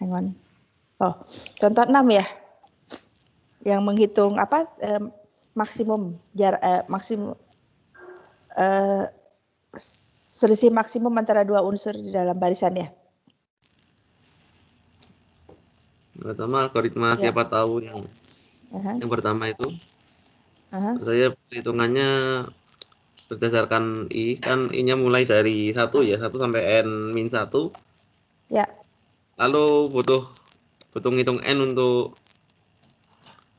hang on. Oh, contoh 6 ya. Yang menghitung apa maksimum selisih maksimum antara dua unsur di dalam barisan ya. Pertama algoritma Ya. siapa tahu yang pertama itu. Saya perhitungannya berdasarkan I, kan I-nya mulai dari 1 ya, 1 sampai N-1. Ya. Lalu butuh ngitung N untuk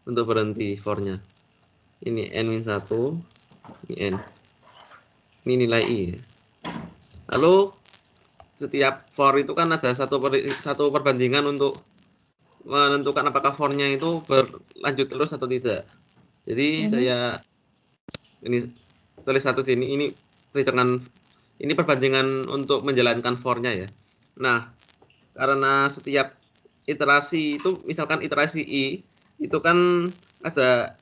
berhenti for-nya. Ini N-1, ini N. Ini nilai I. Lalu setiap for itu kan ada satu perbandingan untuk menentukan apakah for-nya itu berlanjut terus atau tidak. Jadi saya ini tulis satu sini, ini perhitungan, ini perbandingan untuk menjalankan for-nya ya. Nah, karena setiap iterasi itu, misalkan iterasi I, itu kan ada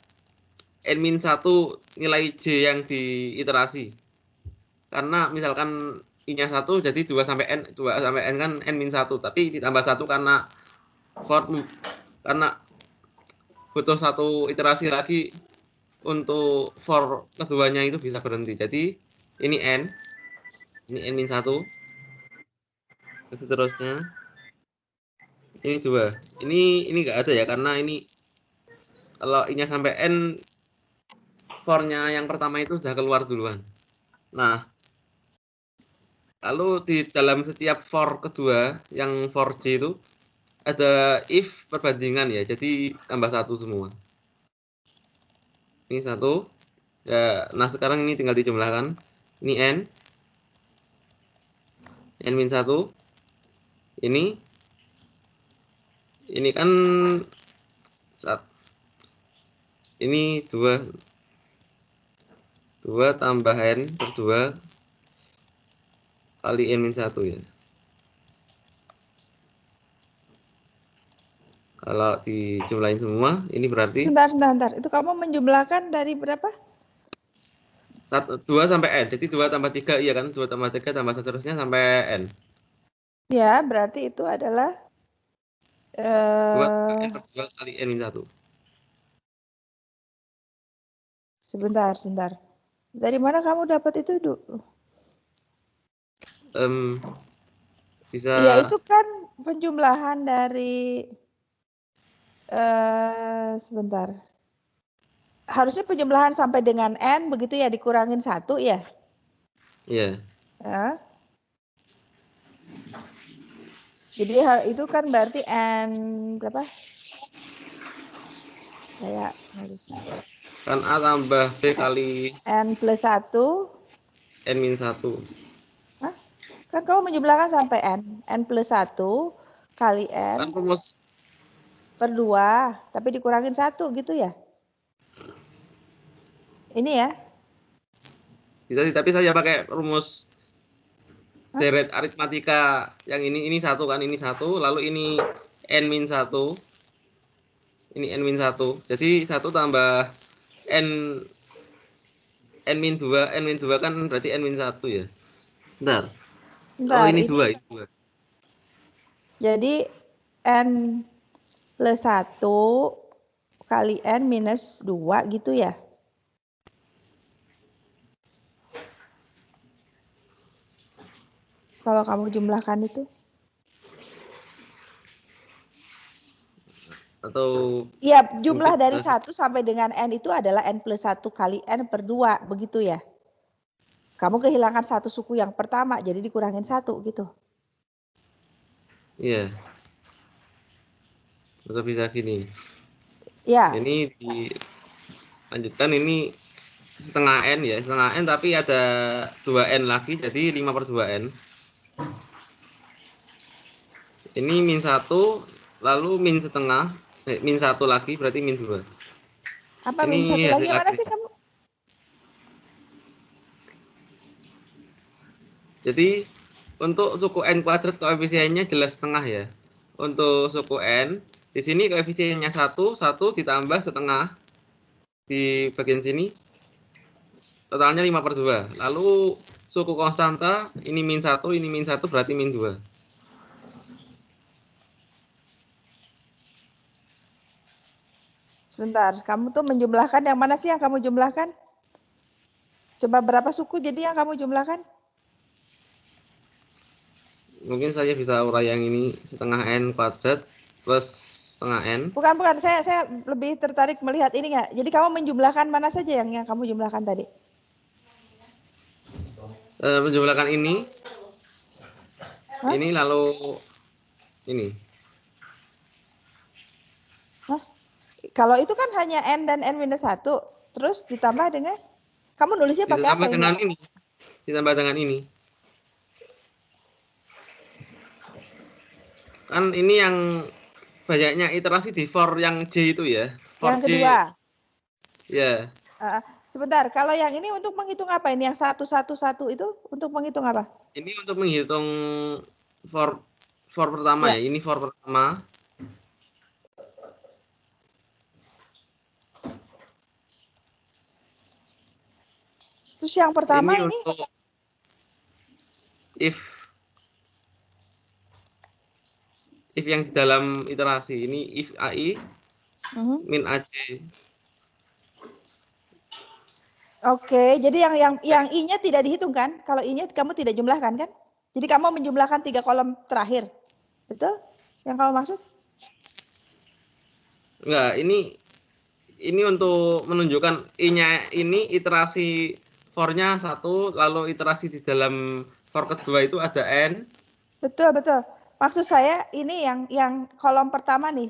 N-1 nilai J yang diiterasi. Karena misalkan I-nya 1, jadi 2 sampai N kan N-1, tapi ditambah 1 karena butuh satu iterasi lagi untuk for keduanya itu bisa berhenti. Jadi ini N, ini N-1, seterusnya ini 2. Ini enggak ada ya, karena ini kalau I-nya sampai N, for-nya yang pertama itu sudah keluar duluan. Nah, lalu di dalam setiap for kedua, yang for J itu, ada if perbandingan ya, jadi tambah 1 semua. Ini 1. Ya, nah sekarang ini tinggal dijumlahkan. Ini N. N-1. Ini kan ini 2 tambah N per 2 kali N-1 ya. Kalau dijumlahin semua, ini berarti Sebentar. Itu kamu menjumlahkan dari berapa? 2 sampai N. Jadi 2 tambah 3, iya kan? 2 tambah 3 tambah seterusnya sampai N. Ya, berarti itu adalah 2 tambah N per 2 kali N-1. Sebentar. Dari mana kamu dapat itu, Du? Bisa. Ya, itu kan penjumlahan dari sebentar. Harusnya penjumlahan sampai dengan N, begitu ya, dikurangin 1 ya? Iya. Ya. Jadi itu kan berarti N berapa? Kayak Kan A tambah B kali N plus 1. N-1. Hah? Kan kamu menjumlahkan sampai N plus 1 kali N Kan rumus per 2, tapi dikurangin 1 gitu ya? Ini ya? bisa sih, tapi saya pakai rumus deret aritmatika yang ini 1 kan, ini 1, lalu ini N-1. Ini N-1. Jadi 1 tambah N-2 kan berarti N-1 ya. Bentar. Oh, ini 2, ini 2. Jadi N plus 1 kali N minus 2 gitu ya? Kalau kamu jumlahkan itu? Atau Iya, jumlah mungkin dari 1 sampai dengan N itu adalah N plus 1 kali N per 2, begitu ya? Kamu kehilangan 1 suku yang pertama, jadi dikurangin 1 gitu. iya. Atau bisa gini. Ya. Ini dilanjutkan, ini setengah N ya, setengah N tapi ada 2N lagi, jadi 5 per 2N. Ini min 1, lalu min setengah, min 1 lagi berarti min 2. Apa min 1 Ini lagi? hasil Yang mana akhir. sih kamu? Jadi untuk suku N kuadrat koefisiennya jelas setengah ya. Untuk suku N, di sini koefisiennya 1 ditambah setengah di bagian sini. Totalnya 5 per 2. Lalu suku konstanta, ini min 1 berarti min 2. Sebentar, kamu tuh menjumlahkan yang mana sih yang kamu jumlahkan? Coba berapa suku jadi yang kamu jumlahkan? Mungkin saya bisa urai yang ini setengah N kuadrat plus setengah N. Bukan, saya lebih tertarik melihat ini nggak. Jadi kamu menjumlahkan mana saja yang kamu jumlahkan tadi? Menjumlahkan ini. Hah? Ini lalu ini. Hah? Kalau itu kan hanya N dan N-1. Terus ditambah dengan, kamu nulisnya pakai apa Ditambah ini? dengan ini. Ditambah dengan ini. Kan ini yang banyaknya iterasi di for yang J itu ya. For Yang J. kedua. Ya. Sebentar, kalau yang ini untuk menghitung apa ini? Yang 111 itu untuk menghitung apa? Ini untuk menghitung for pertama Ya. ya. Ini for pertama. Terus yang pertama Ini ini? untuk if yang di dalam iterasi ini if AI min AJ. Oke, jadi yang I-nya tidak dihitung kan? Kalau I-nya kamu tidak jumlahkan kan? Jadi kamu menjumlahkan 3 kolom terakhir. Betul? Yang kamu maksud? Enggak, ini untuk menunjukkan I-nya ini iterasi for-nya 1, lalu iterasi di dalam for kedua itu ada N. Betul. Maksud saya ini yang kolom pertama nih.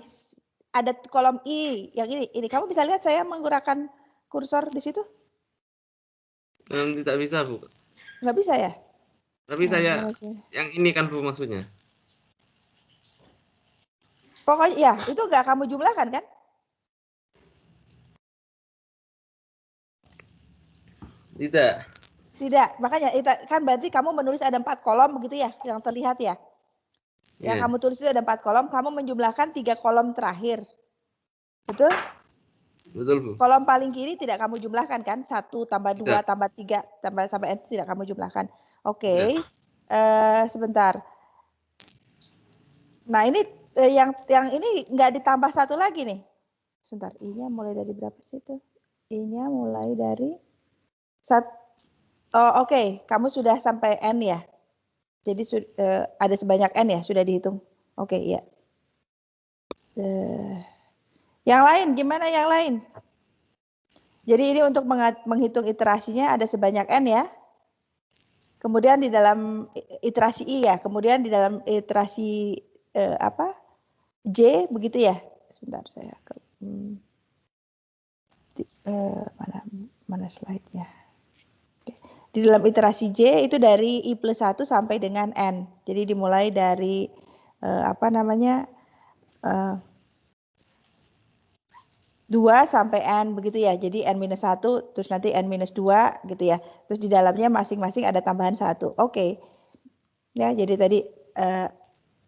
Ada kolom I, yang ini. Kamu bisa lihat saya menggunakan kursor di situ? Tidak bisa, Bu. Nggak bisa ya? Tapi saya Masih. yang ini kan, Bu, maksudnya. Pokoknya ya, itu nggak kamu jumlahkan kan? Tidak. Tidak, makanya kan berarti kamu menulis ada 4 kolom begitu ya, yang terlihat ya. Yang Ya. kamu tulis itu ada 4 kolom, kamu menjumlahkan 3 kolom terakhir. Betul? Betul, Bu. Kolom paling kiri tidak kamu jumlahkan kan? 1 tambah 2 Tidak. tambah 3 tambah sampai N tidak kamu jumlahkan. Tidak. Oke. Sebentar. Nah, ini yang ini nggak ditambah 1 lagi nih. Sebentar, I-nya mulai dari berapa sih itu? I-nya mulai dari oke. Kamu sudah sampai N ya? Jadi ada sebanyak N ya, sudah dihitung. Oke, iya. Yang lain, gimana yang lain? Jadi ini untuk menghitung iterasinya ada sebanyak N ya. Kemudian di dalam iterasi I ya, kemudian di dalam iterasi J, begitu ya. Sebentar, saya mana slide-nya. Di dalam iterasi J itu dari I+1 sampai dengan N. Jadi dimulai dari 2 sampai N begitu ya. Jadi N-1 terus nanti N-2 gitu ya. Terus di dalamnya masing-masing ada tambahan 1. Oke. Ya, jadi tadi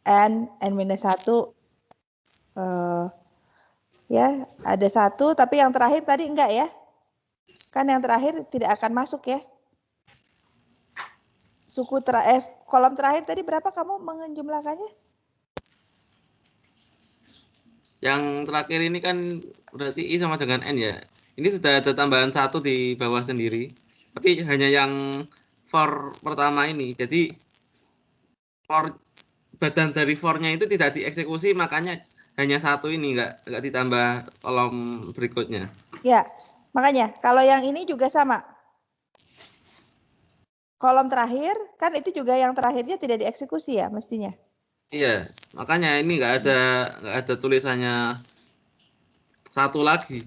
N-1 ya, ada 1 tapi yang terakhir tadi enggak ya. Kan yang terakhir tidak akan masuk ya. Kolom terakhir tadi berapa kamu menjumlahkannya? Yang terakhir ini kan berarti I sama dengan N ya. Ini sudah ada tambahan 1 di bawah sendiri. Tapi hanya yang for pertama ini. Jadi for badan dari for-nya itu tidak dieksekusi, makanya hanya 1 ini, nggak ditambah kolom berikutnya. Ya, makanya kalau yang ini juga sama. Kolom terakhir kan itu juga yang terakhirnya tidak dieksekusi ya mestinya. Iya, makanya ini nggak ada tulisannya 1 lagi.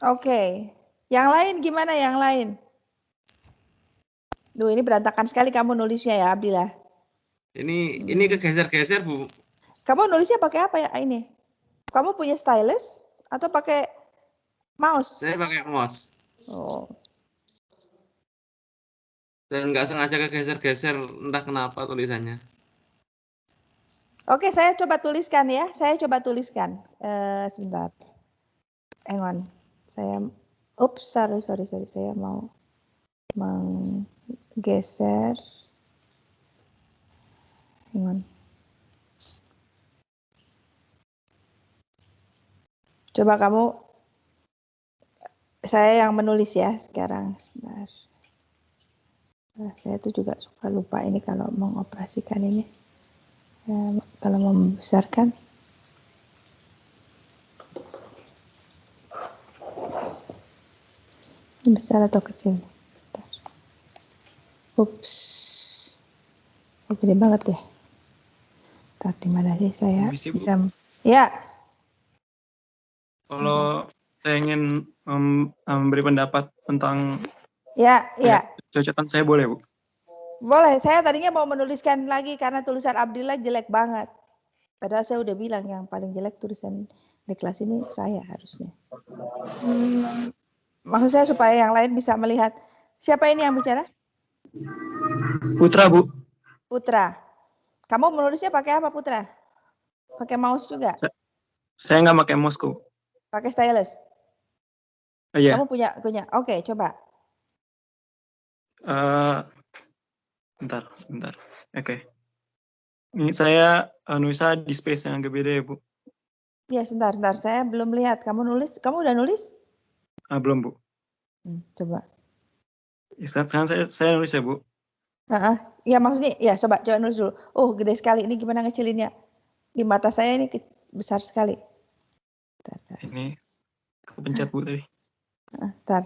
Oke. Yang lain gimana yang lain? Duh, ini berantakan sekali kamu nulisnya ya, Abdillah. Ini kegeser-geser, Bu. Kamu nulisnya pakai apa ya ini? Kamu punya stylus atau pakai mouse? Saya pakai mouse. Oh. Dan nggak sengaja kegeser-geser, entah kenapa tulisannya. Oke, saya coba tuliskan ya. Saya coba tuliskan. Sebentar. Hang on. Sorry. Saya mau menggeser. Hang on. Coba kamu, saya yang menulis ya sekarang. Sebentar. Nah, saya tuh juga suka lupa ini kalau mengoperasikan ini. Kalau membesarkan. Ini besar atau kecil? Bentar. Ups. Oh, gede banget ya. Ntar di mana sih saya Permisi, Bu. bisa? Ya. Kalau saya ingin memberi pendapat tentang Ya, ya. cocokan saya boleh, Bu? Boleh. Saya tadinya mau menuliskan lagi karena tulisan Abdillah jelek banget. Padahal saya udah bilang yang paling jelek tulisan di kelas ini saya harusnya. Maksud saya supaya yang lain bisa melihat. Siapa ini yang bicara? Putra, Bu. Putra. Kamu menulisnya pakai apa, Putra? Pakai mouse juga? Saya nggak pakai mouse, Bu. Pakai stylus? Iya. Kamu punya. Oke, coba. Sebentar. Oke. Ini saya nulisnya di space yang agak beda ya, Bu. Iya, sebentar. Saya belum lihat. Kamu nulis? Kamu udah nulis? Belum, Bu. Coba. Ya, sekarang saya nulis ya, Bu. Ya maksudnya, ya coba nulis dulu. Oh, gede sekali. Ini gimana ngecilinnya? Di mata saya ini besar sekali. Ini kepencet, Bu, tadi. Ntar,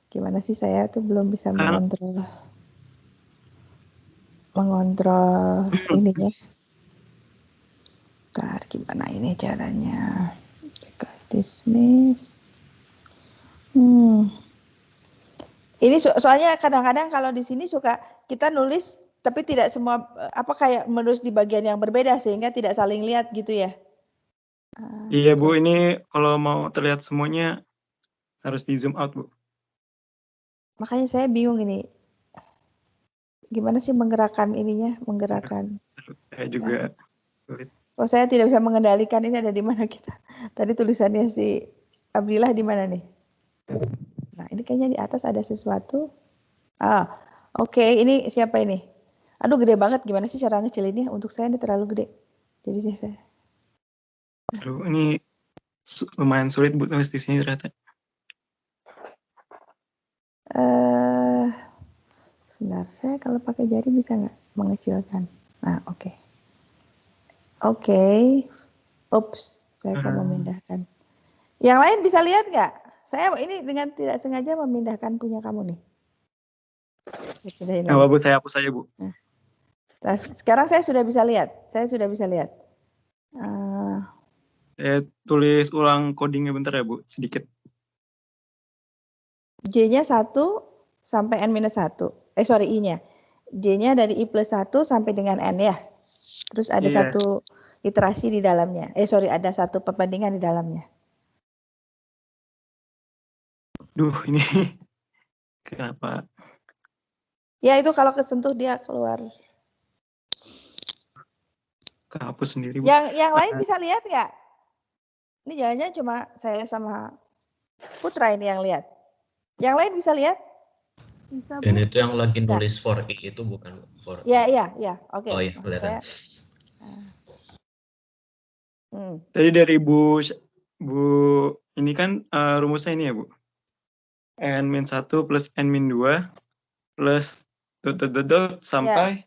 gimana sih saya tuh belum bisa mengontrol ininya. Ntar, gimana ini caranya? Dismiss. Ini soalnya kadang-kadang kalau di sini suka kita nulis tapi tidak semua kayak menulis di bagian yang berbeda sehingga tidak saling lihat gitu ya. Iya, Bu, ini kalau mau terlihat semuanya harus di zoom out, Bu. Makanya saya bingung ini. Gimana sih menggerakkan ininya? Saya juga sulit. Oh, saya tidak bisa mengendalikan ini ada di mana kita. Tadi tulisannya si Abdillah di mana nih? Nah, ini kayaknya di atas ada sesuatu. Oke, ini siapa ini? Aduh, gede banget. Gimana sih cara ngecilinnya? Untuk saya ini terlalu gede. Jadi saya. Aduh, ini lumayan sulit, Bu, nulis di sini ternyata. Sebentar, saya kalau pakai jari bisa nggak mengecilkan? Nah, oke. Oops, saya akan memindahkan. Yang lain bisa lihat nggak? Saya ini dengan tidak sengaja memindahkan punya kamu nih. Apa, Bu? Saya hapus saja, Bu. Nah, sekarang saya sudah bisa lihat. Saya tulis ulang codingnya bentar ya, Bu, sedikit. J-nya 1 sampai N-1. I-nya. J-nya dari I+1 sampai dengan N ya. Terus ada satu iterasi di dalamnya. Ada satu perbandingan di dalamnya. Duh, ini kenapa? Ya, itu kalau kesentuh dia keluar. Kehapus sendiri, Bu. Yang lain bisa lihat nggak? Ini jangan-jangan cuma saya sama Putra ini yang lihat. Yang lain bisa lihat? Bisa, Bu? Dan itu yang lagi nulis for i itu bukan for iya. Oke. Oh iya, kelihatan. Tadi dari Bu ini kan rumusnya ini ya, Bu. N-1 plus N-2 plus sampai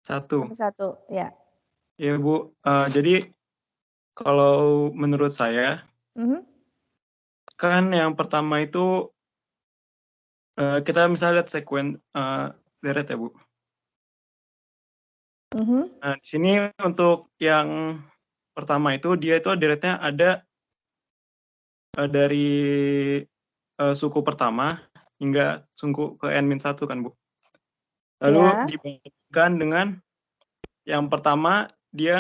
1. Sampai 1, ya. Ya, Bu. Jadi kalau menurut saya, kan yang pertama itu kita misalnya lihat sekuen deret ya, Bu. Nah, di sini untuk yang pertama itu dia itu deretnya ada dari suku pertama hingga suku ke N-1 kan, Bu. Lalu dibandingkan dengan yang pertama, dia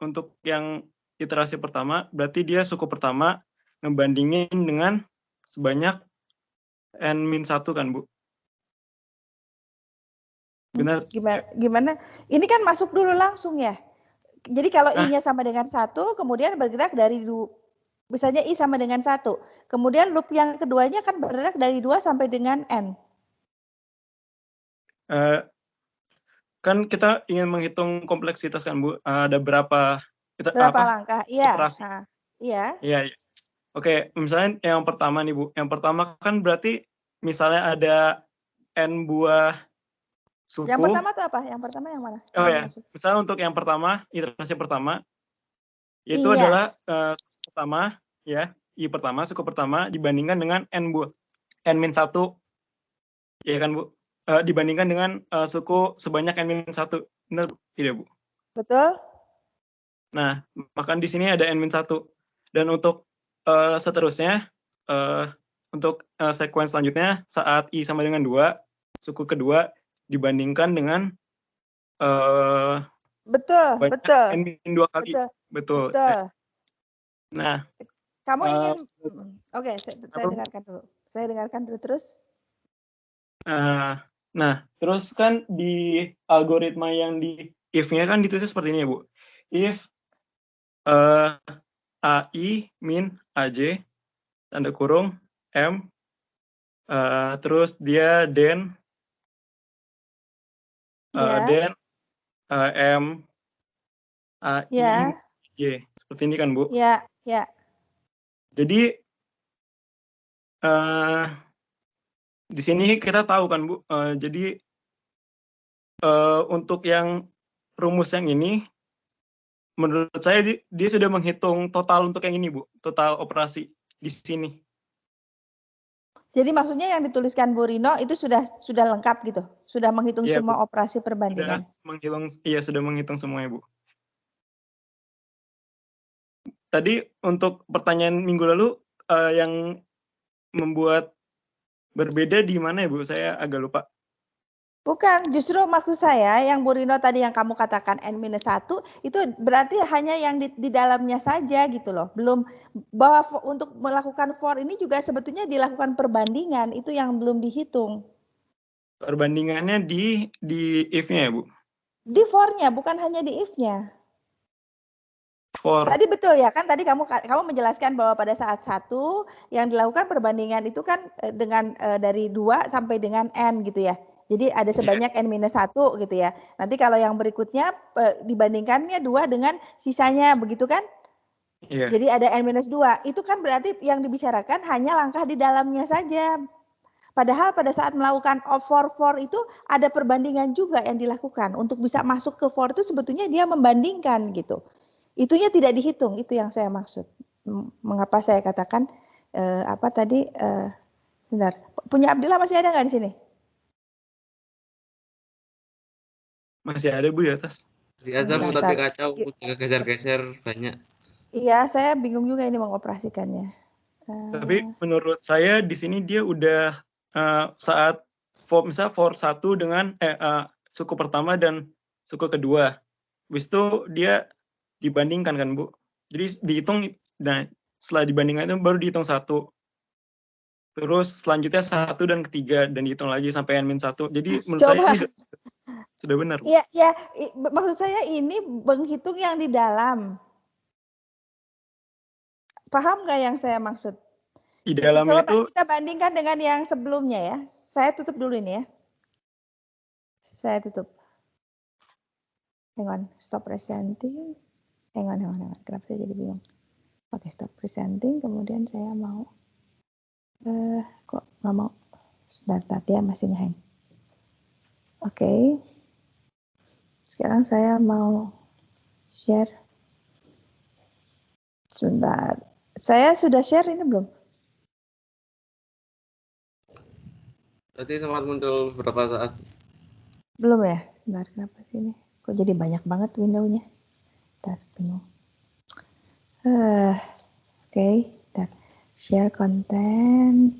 untuk yang iterasi pertama, berarti dia suku pertama ngebandingin dengan sebanyak N-1 kan, Bu? Benar? Gimana? Ini kan masuk dulu langsung ya. Jadi kalau I-nya sama dengan 1, kemudian bergerak dari misalnya I sama dengan 1. Kemudian loop yang keduanya kan bergerak dari 2 sampai dengan N. Kan kita ingin menghitung kompleksitas kan, Bu. Ada berapa langkah? Iya. Iya. Oke, misalnya yang pertama nih Bu. Yang pertama kan berarti misalnya ada N buah suku. Yang pertama tuh apa? Yang pertama yang mana? Oh Yang ya, maksud? misalnya untuk yang pertama, iterasi pertama, itu Iya. adalah suku pertama, ya, I pertama, suku pertama dibandingkan dengan N buah, N-1, ya kan Bu? Dibandingkan dengan suku sebanyak N-1. Benar tidak Bu? Betul? Nah, maka di sini ada N-1. Dan untuk seterusnya, untuk sequence selanjutnya, saat I sama dengan 2, suku kedua dibandingkan dengan Betul, banyak betul. N-2 kali. Betul. Betul. Betul. Nah, Kamu ingin oke, saya apa, Bu? dengarkan dulu. Saya dengarkan dulu terus. Nah, terus kan di algoritma yang di if-nya kan ditulis seperti ini ya, Bu. If AI min AJ, tanda kurung, M, terus dia then Ya. M AI min Ya. J. Seperti ini kan, Bu. Ya. Ya. Jadi di sini kita tahu kan, Bu. Jadi untuk yang rumus yang ini, menurut saya dia sudah menghitung total untuk yang ini, Bu. Total operasi di sini. Jadi maksudnya yang dituliskan Bu Rino itu sudah lengkap gitu? Sudah menghitung Ya, semua Bu. operasi perbandingan? Sudah menghitung semuanya, Bu. Tadi untuk pertanyaan minggu lalu, yang membuat berbeda di mana ya, Bu? Saya agak lupa. Bukan, justru maksud saya yang Bu Rino tadi yang kamu katakan N-1 itu berarti hanya yang di dalamnya saja gitu loh. Belum bahwa untuk melakukan for ini juga sebetulnya dilakukan perbandingan, itu yang belum dihitung. Perbandingannya di if-nya ya, Bu? Di for-nya, bukan hanya di if-nya. For. Tadi betul ya kan, tadi kamu menjelaskan bahwa pada saat 1 yang dilakukan perbandingan itu kan dengan dari 2 sampai dengan N gitu ya. Jadi ada sebanyak N-1 gitu ya. Nanti kalau yang berikutnya dibandingkannya 2 dengan sisanya begitu kan? Iya. Jadi ada N-2. Itu kan berarti yang dibicarakan hanya langkah di dalamnya saja. Padahal pada saat melakukan for itu ada perbandingan juga yang dilakukan. Untuk bisa masuk ke for itu sebetulnya dia membandingkan gitu. Itunya tidak dihitung, itu yang saya maksud. Mengapa saya katakan apa tadi? Sebentar. Punya Abdillah masih ada nggak di sini? Masih ada, Bu, di atas. Masih ada, Bu, tapi kacau, udah geser-geser banyak. Iya, saya bingung juga ini mengoperasikannya. Tapi menurut saya di sini dia udah saat misalnya for 1 dengan suku pertama dan suku kedua. Habis itu dia dibandingkan kan, Bu. Jadi dihitung, nah setelah dibandingkan itu baru dihitung 1. Terus selanjutnya 1 dan ketiga dan dihitung lagi sampai N-1. Jadi menurut saya ini sudah benar, Bu. Iya, ya, maksud saya ini menghitung yang di dalam. Paham nggak yang saya maksud? Di dalamnya Coba itu kita bandingkan dengan yang sebelumnya ya. Saya tutup dulu ini ya. Saya tutup. Hang on, stop presenting. Hang on. Kenapa saya jadi bingung? Oke, stop presenting. Kemudian saya mau kok nggak mau? Sebentar, dia masih nge-hang. Oke. Sekarang saya mau share. Sebentar. Saya sudah share ini belum? Tadi sempat muncul beberapa saat. Belum ya? Sebentar, kenapa sih ini? Kok jadi banyak banget window-nya? Bentar, bingung. Oke, bentar. Share content.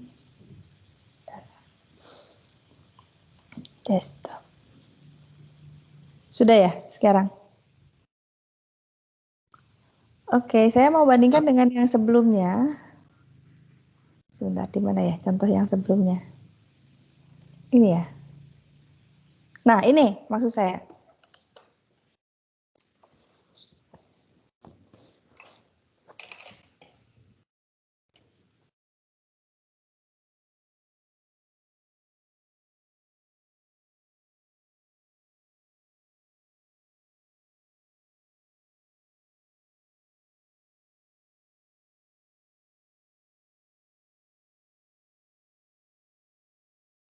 Desktop. Sudah ya sekarang? Oke, saya mau bandingkan dengan yang sebelumnya. Sebentar, di mana ya contoh yang sebelumnya? Ini ya. Nah, ini maksud saya.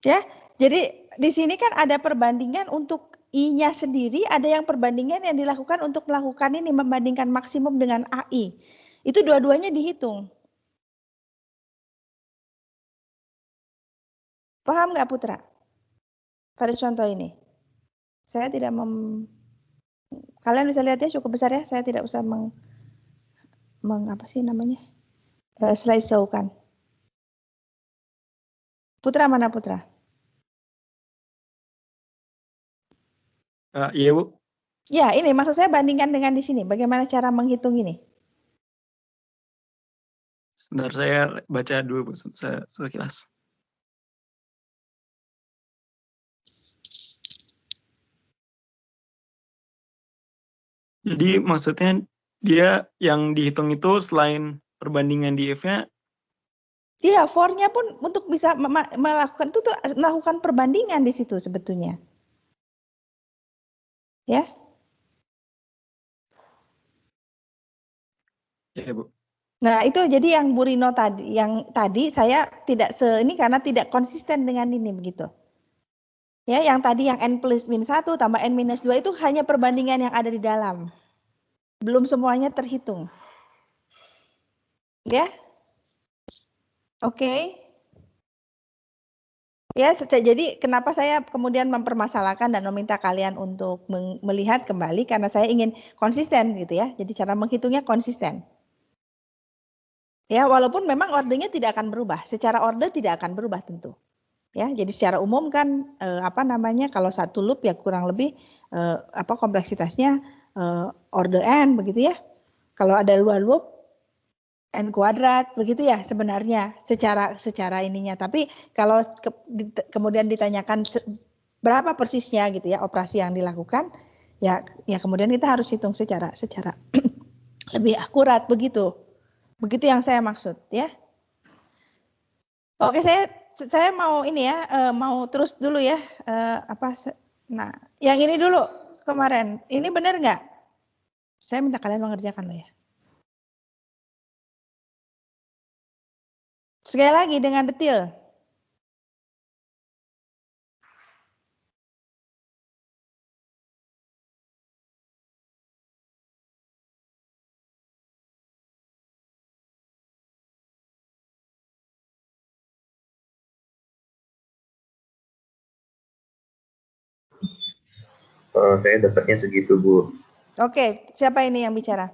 Ya, jadi di sini kan ada perbandingan untuk I-nya sendiri, ada yang perbandingan yang dilakukan untuk melakukan ini, membandingkan maksimum dengan AI. Itu dua-duanya dihitung. Paham nggak Putra? Pada contoh ini. Saya tidak kalian bisa lihat ya, cukup besar ya, saya tidak usah apa sih namanya? Slideshow kan. Putra mana Putra? Iya Bu. Ya, ini maksud saya bandingkan dengan di sini. Bagaimana cara menghitung ini? Sebentar saya baca dulu Bu, sekilas. Jadi maksudnya dia yang dihitung itu selain perbandingan di if-nya. Iya, for-nya pun untuk bisa melakukan itu tuh melakukan perbandingan di situ sebetulnya. Ya. Ya Bu. Nah, itu jadi yang Bu Rino tadi, yang tadi saya tidak ini karena tidak konsisten dengan ini begitu. Ya, yang tadi yang n+-1 tambah n-2 itu hanya perbandingan yang ada di dalam. Belum semuanya terhitung. Ya. Oke. Ya, jadi kenapa saya kemudian mempermasalahkan dan meminta kalian untuk melihat kembali karena saya ingin konsisten gitu ya. Jadi cara menghitungnya konsisten. Ya, walaupun memang ordernya tidak akan berubah. Secara order tidak akan berubah tentu. Ya, jadi secara umum kan kalau satu loop ya kurang lebih kompleksitasnya order n begitu ya. Kalau ada dua loop n kuadrat begitu ya sebenarnya secara ininya. Tapi kalau kemudian ditanyakan berapa persisnya gitu ya operasi yang dilakukan, ya kemudian kita harus hitung secara lebih akurat begitu. Begitu yang saya maksud ya. Oke, saya mau ini ya, mau terus dulu ya. Nah, yang ini dulu kemarin, ini benar nggak? Saya minta kalian mengerjakan loh ya. Sekali lagi dengan detil. Saya dapatnya segitu, Bu. Oke, siapa ini yang bicara?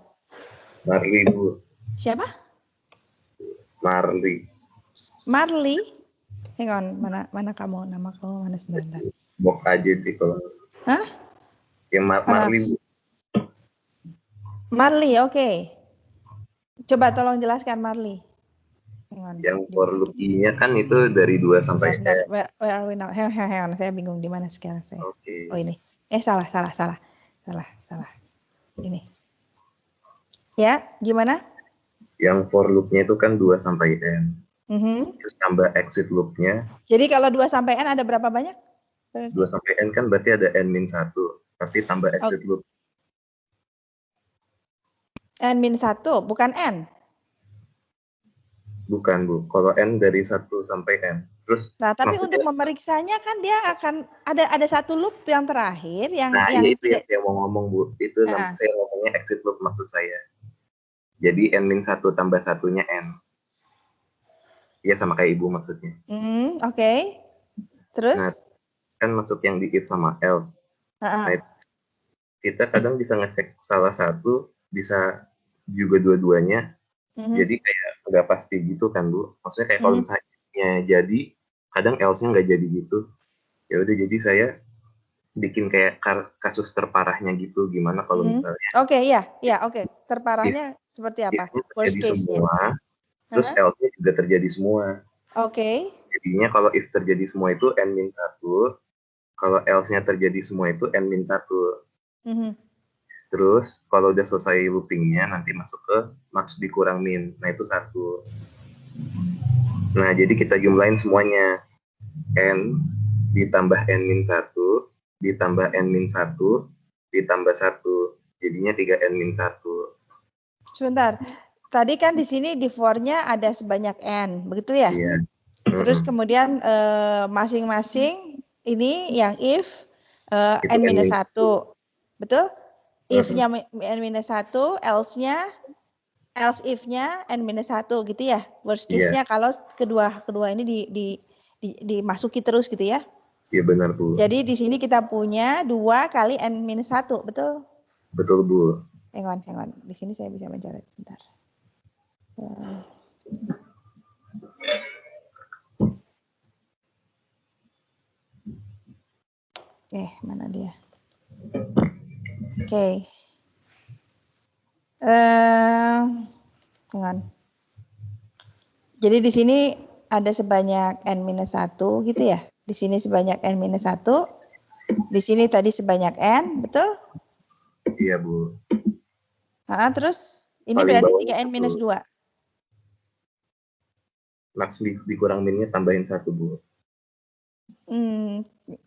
Marli, Bu. Siapa? Marli. Marli? Hang on, mana kamu? Nama kamu mana sebentar? Bok aja sih kalau. Hah? Ya Marli, Bu. Marli, oke. Coba tolong jelaskan Marli. Hang on. Yang for loop I-nya kan itu dari 2 sampai N. Where are we now? Hang on, saya bingung di mana sekarang saya. Oke. Oh ini. Salah. Ini. Ya, gimana? Yang for loop-nya itu kan 2 sampai N. Terus tambah exit loop-nya. Jadi kalau 2 sampai N ada berapa banyak? 2 sampai N kan berarti ada N-1. Tapi tambah exit loop. N-1, bukan N? Bukan, Bu. Kalau N dari 1 sampai N. Terus nah, tapi untuk memeriksanya kan dia akan ada satu loop yang terakhir yang itu yang saya mau ngomong, Bu. Itu saya ngomongnya exit loop maksud saya. Jadi N-1 tambah 1-nya N. Iya sama kayak Ibu maksudnya. Oke. Terus? Nah, kan masuk yang di if sama else. Nah, kita kadang bisa ngecek salah satu, bisa juga dua-duanya. Jadi kayak nggak pasti gitu kan, Bu. Maksudnya kayak kalau misalnya jadi, kadang else-nya nggak jadi gitu. Ya udah, jadi saya bikin kayak kasus terparahnya gitu. Gimana kalau misalnya? Oke. Terparahnya seperti apa? Worst case-nya. Terus else-nya juga terjadi semua. Oke. Jadinya kalau if terjadi semua itu N-1, kalau else-nya terjadi semua itu N-1. Terus kalau udah selesai looping-nya nanti masuk ke max dikurang min. Nah itu 1. Nah jadi kita jumlahin semuanya. N ditambah N-1 ditambah N-1 ditambah 1. Jadinya 3N-1. Sebentar. Tadi kan di sini di for-nya ada sebanyak N, begitu ya? Iya. Terus kemudian masing-masing ini yang if n-1. Betul? If-nya n-1, else-nya else if-nya n-1 gitu ya. Worst case-nya kalau kedua ini dimasuki terus gitu ya. Iya benar Bu. Jadi di sini kita punya 2 kali n-1, betul? Betul Bu. Hang on. Di sini saya bisa mencoret sebentar. Mana dia? Oke. Hang on. Jadi di sini ada sebanyak n-1 gitu ya. Di sini sebanyak n-1. Di sini tadi sebanyak n, betul? Iya Bu. Terus ini Paling berarti 3n-2. Max dikurang minnya tambahin 1 Bu.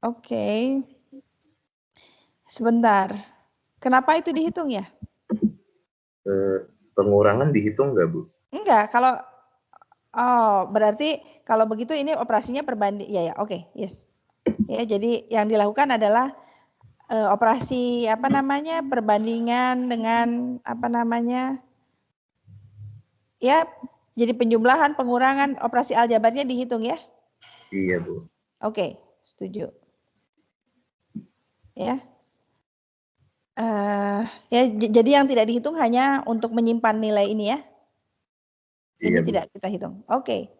Oke. Sebentar. Kenapa itu dihitung ya? Pengurangan dihitung nggak Bu? Enggak, berarti kalau begitu ini operasinya perbanding. Ya, oke, yes. Ya, jadi yang dilakukan adalah operasi perbandingan dengan ya, jadi penjumlahan, pengurangan, operasi aljabarnya dihitung ya? Iya Bu. Oke, setuju. Ya. Ya, jadi yang tidak dihitung hanya untuk menyimpan nilai ini ya? Ini iya, tidak kita hitung. Oke.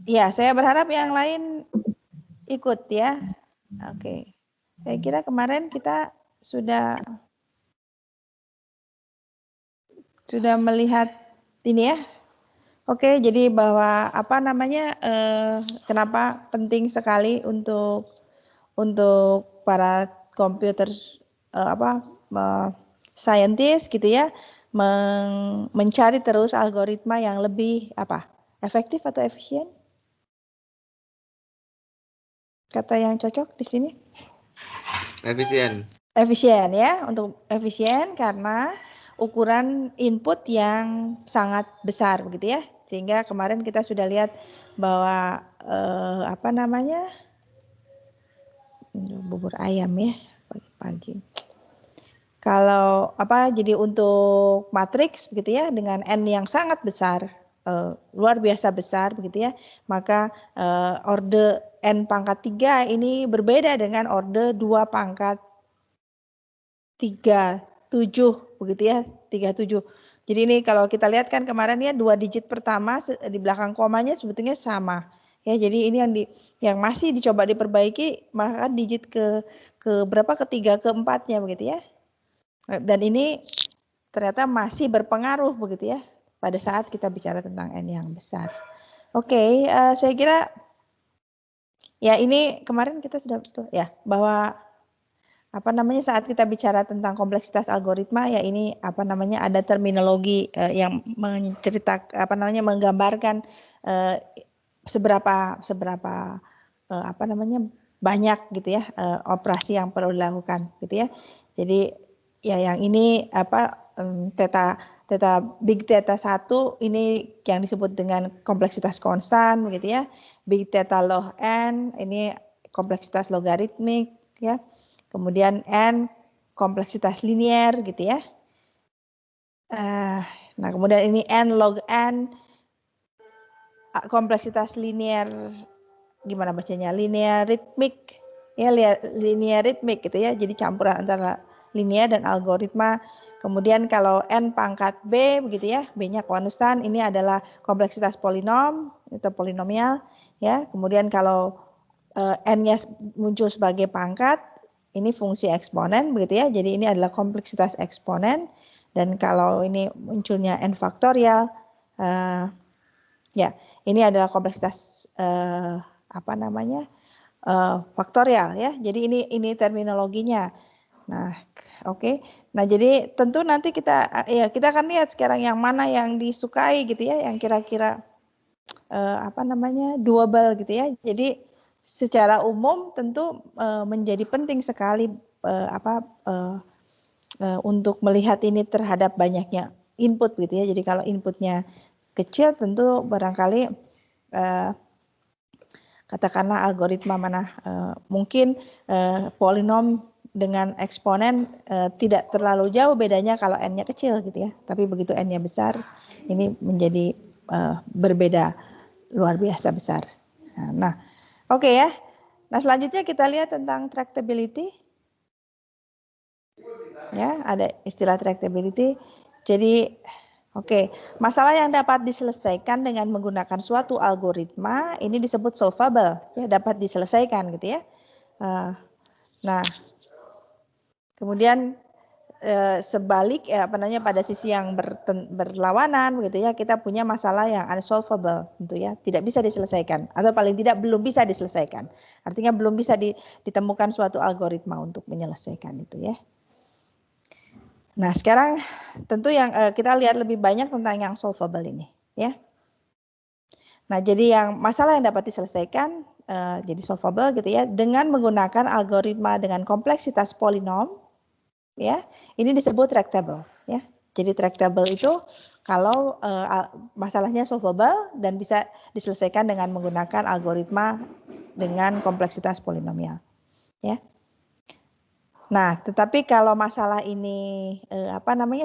Ya, saya berharap yang lain ikut ya. Oke. Saya kira kemarin kita sudah melihat ini ya. Oke, jadi bahwa kenapa penting sekali untuk para komputer scientist gitu ya, mencari terus algoritma yang lebih efektif atau efisien? Kata yang cocok di sini? Efisien. Efisien ya, untuk efisien karena ukuran input yang sangat besar begitu ya. Sehingga kemarin kita sudah lihat bahwa bubur ayam ya pagi-pagi. Kalau jadi untuk matriks begitu ya dengan n yang sangat besar, luar biasa besar begitu ya, maka orde n pangkat 3 ini berbeda dengan orde 2 pangkat 37 begitu ya, 37. Jadi ini kalau kita lihat kan kemarin ya 2 digit pertama di belakang komanya sebetulnya sama. Ya, jadi ini yang masih dicoba diperbaiki, maka digit ke berapa? Ketiga, keempatnya begitu ya. Dan ini ternyata masih berpengaruh begitu ya pada saat kita bicara tentang n yang besar. Oke, saya kira ya ini kemarin kita sudah ya bahwa saat kita bicara tentang kompleksitas algoritma ya ini ada terminologi yang menceritakan menggambarkan seberapa banyak gitu ya operasi yang perlu dilakukan gitu ya. Jadi ya yang ini big theta 1 ini yang disebut dengan kompleksitas konstan begitu ya. Big theta log n ini kompleksitas logaritmik ya. Kemudian n kompleksitas linier gitu ya. Nah kemudian ini n log n kompleksitas linier, gimana bacanya, linear ritmik ya, linear ritmik gitu ya, jadi campuran antara linear dan algoritma. Kemudian kalau n pangkat b begitu ya, b-nya konstan, ini adalah kompleksitas polinom atau polinomial ya. Kemudian kalau n-nya muncul sebagai pangkat, ini fungsi eksponen begitu ya, jadi ini adalah kompleksitas eksponen. Dan kalau ini munculnya n faktorial, ya ini adalah kompleksitas faktorial ya. Jadi ini terminologinya. Nah, oke. Nah, jadi tentu nanti kita akan lihat sekarang yang mana yang disukai gitu ya, yang kira-kira doable gitu ya. Jadi secara umum tentu menjadi penting sekali untuk melihat ini terhadap banyaknya input gitu ya. Jadi kalau inputnya kecil tentu barangkali katakanlah algoritma mana mungkin polinom dengan eksponen tidak terlalu jauh bedanya kalau n-nya kecil gitu ya. Tapi begitu n-nya besar ini menjadi berbeda luar biasa besar. Nah, oke ya. Nah, selanjutnya kita lihat tentang tractability. Ya, ada istilah tractability. Jadi oke, masalah yang dapat diselesaikan dengan menggunakan suatu algoritma ini disebut solvable, ya dapat diselesaikan gitu ya. Nah, kemudian sebalik pada sisi yang berlawanan gitu ya, kita punya masalah yang unsolvable gitu ya, tidak bisa diselesaikan atau paling tidak belum bisa diselesaikan. Artinya belum bisa ditemukan suatu algoritma untuk menyelesaikan itu ya. Nah, sekarang tentu yang kita lihat lebih banyak tentang yang solvable ini, ya. Nah, jadi yang masalah yang dapat diselesaikan jadi solvable gitu ya dengan menggunakan algoritma dengan kompleksitas polinom, ya. Ini disebut tractable, ya. Jadi tractable itu kalau masalahnya solvable dan bisa diselesaikan dengan menggunakan algoritma dengan kompleksitas polinomial, ya. Nah, tetapi kalau masalah ini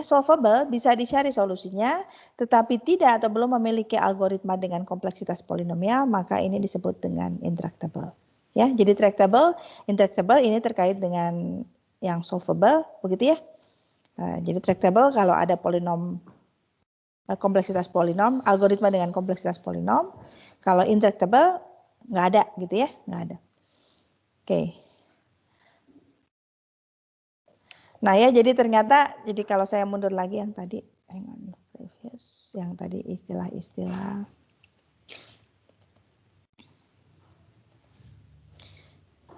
solvable, bisa dicari solusinya, tetapi tidak atau belum memiliki algoritma dengan kompleksitas polinomial, maka ini disebut dengan intractable. Ya, jadi tractable, intractable ini terkait dengan yang solvable, begitu ya. Jadi tractable kalau ada polinom kompleksitas polinom, algoritma dengan kompleksitas polinom. Kalau intractable nggak ada, gitu ya, nggak ada. Oke. Nah ya, jadi ternyata, jadi kalau saya mundur lagi yang tadi, yang tadi istilah-istilah.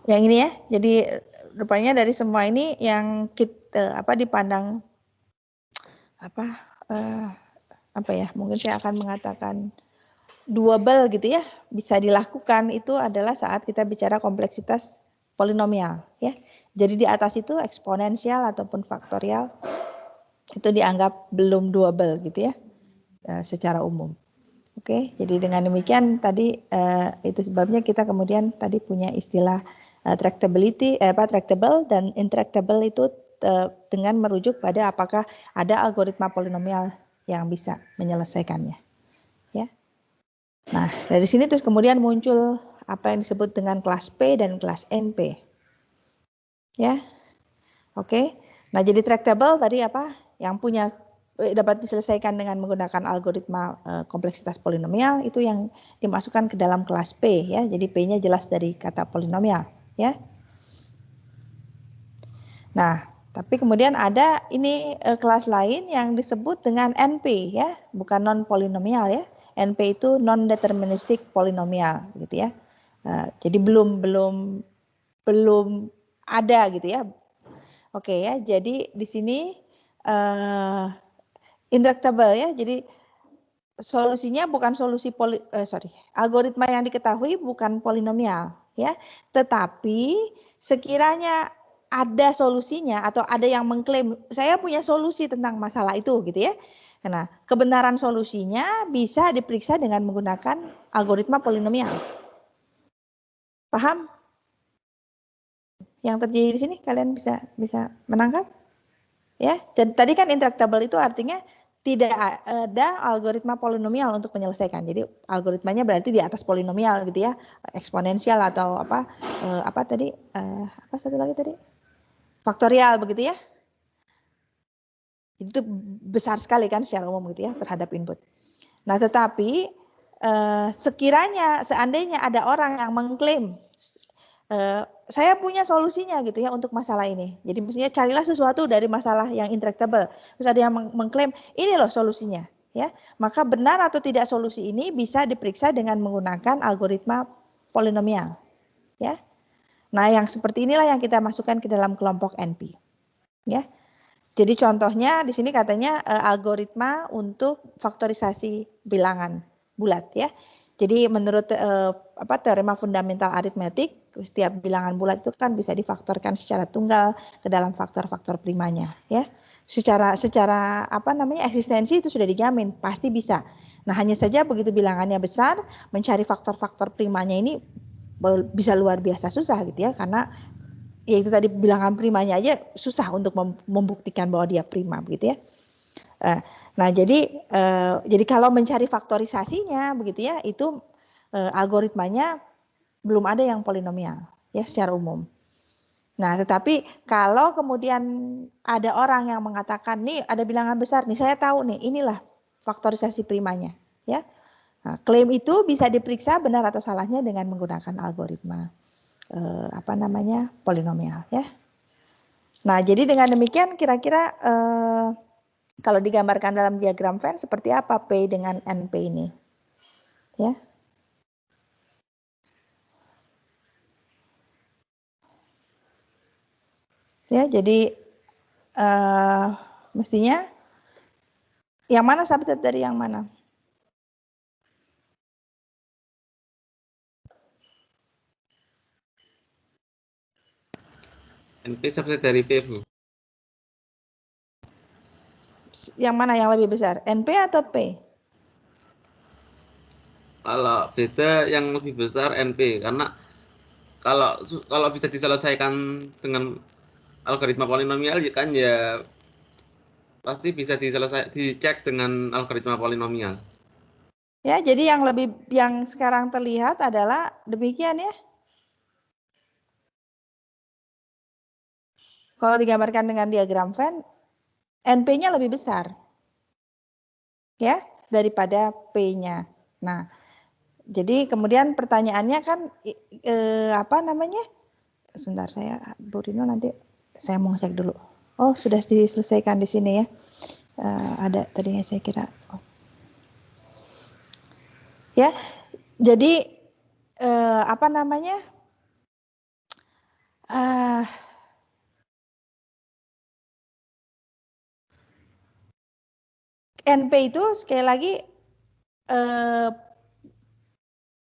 Yang ini ya, jadi rupanya dari semua ini yang kita dipandang mungkin saya akan mengatakan doable gitu ya, bisa dilakukan itu adalah saat kita bicara kompleksitas polinomial ya. Jadi di atas itu eksponensial ataupun faktorial itu dianggap belum doable gitu ya secara umum. Oke, jadi dengan demikian tadi itu sebabnya kita kemudian tadi punya istilah tractable dan intractable itu dengan merujuk pada apakah ada algoritma polinomial yang bisa menyelesaikannya. Ya. Nah, dari sini terus kemudian muncul apa yang disebut dengan kelas P dan kelas NP. Ya. Oke. Nah, jadi tractable tadi apa? Yang punya dapat diselesaikan dengan menggunakan algoritma kompleksitas polinomial itu yang dimasukkan ke dalam kelas P ya. Jadi P-nya jelas dari kata polinomial ya. Nah, tapi kemudian ada ini kelas lain yang disebut dengan NP ya, bukan non polinomial ya. NP itu non deterministic polinomial gitu ya. Jadi belum ada gitu ya. Oke ya, jadi di sini intractable ya. Jadi solusinya bukan algoritma yang diketahui bukan polinomial ya, tetapi sekiranya ada solusinya atau ada yang mengklaim saya punya solusi tentang masalah itu gitu ya. Nah, kebenaran solusinya bisa diperiksa dengan menggunakan algoritma polinomial. Paham? Yang terjadi di sini kalian bisa menangkap? Ya, dan tadi kan intractable itu artinya tidak ada algoritma polinomial untuk menyelesaikan. Jadi algoritmanya berarti di atas polinomial gitu ya, eksponensial atau apa satu lagi tadi? Faktorial begitu ya. Itu besar sekali kan secara umum gitu ya terhadap input. Nah, tetapi seandainya ada orang yang mengklaim saya punya solusinya gitu ya untuk masalah ini. Jadi mestinya carilah sesuatu dari masalah yang intractable. Terus ada yang mengklaim ini loh solusinya, ya. Maka benar atau tidak solusi ini bisa diperiksa dengan menggunakan algoritma polinomial, ya. Nah, yang seperti inilah yang kita masukkan ke dalam kelompok NP, ya. Jadi contohnya di sini katanya algoritma untuk faktorisasi bilangan bulat, ya. Jadi menurut teorema fundamental aritmetik, setiap bilangan bulat itu kan bisa difaktorkan secara tunggal ke dalam faktor-faktor primanya, ya. secara apa namanya eksistensi itu sudah dijamin, pasti bisa. Nah, hanya saja begitu bilangannya besar, mencari faktor-faktor primanya ini bisa luar biasa susah gitu ya, karena ya itu tadi bilangan primanya aja susah untuk membuktikan bahwa dia prima begitu ya. Nah, jadi kalau mencari faktorisasinya begitu ya, itu algoritmanya belum ada yang polinomial ya secara umum. Nah, tetapi kalau kemudian ada orang yang mengatakan nih ada bilangan besar nih, saya tahu nih inilah faktorisasi primanya ya. Nah, klaim itu bisa diperiksa benar atau salahnya dengan menggunakan algoritma apa namanya polinomial ya. Nah, jadi dengan demikian kira-kira kalau digambarkan dalam diagram Venn seperti apa P dengan NP ini ya. Ya, jadi mestinya yang mana subset dari yang mana? NP subset dari P, Bu. Yang mana yang lebih besar, NP atau P? Kalau beda yang lebih besar NP, karena kalau bisa diselesaikan dengan algoritma polinomial ya kan ya pasti bisa dicek dengan algoritma polinomial. Ya, jadi yang sekarang terlihat adalah demikian ya. Kalau digambarkan dengan diagram Venn, NP-nya lebih besar. Ya, daripada P-nya. Nah, jadi kemudian pertanyaannya kan apa namanya? Sebentar Bu Rino nanti saya mau cek dulu. Oh, sudah diselesaikan di sini ya. Ada tadinya saya kira. Oh. Ya, jadi apa namanya? NP itu sekali lagi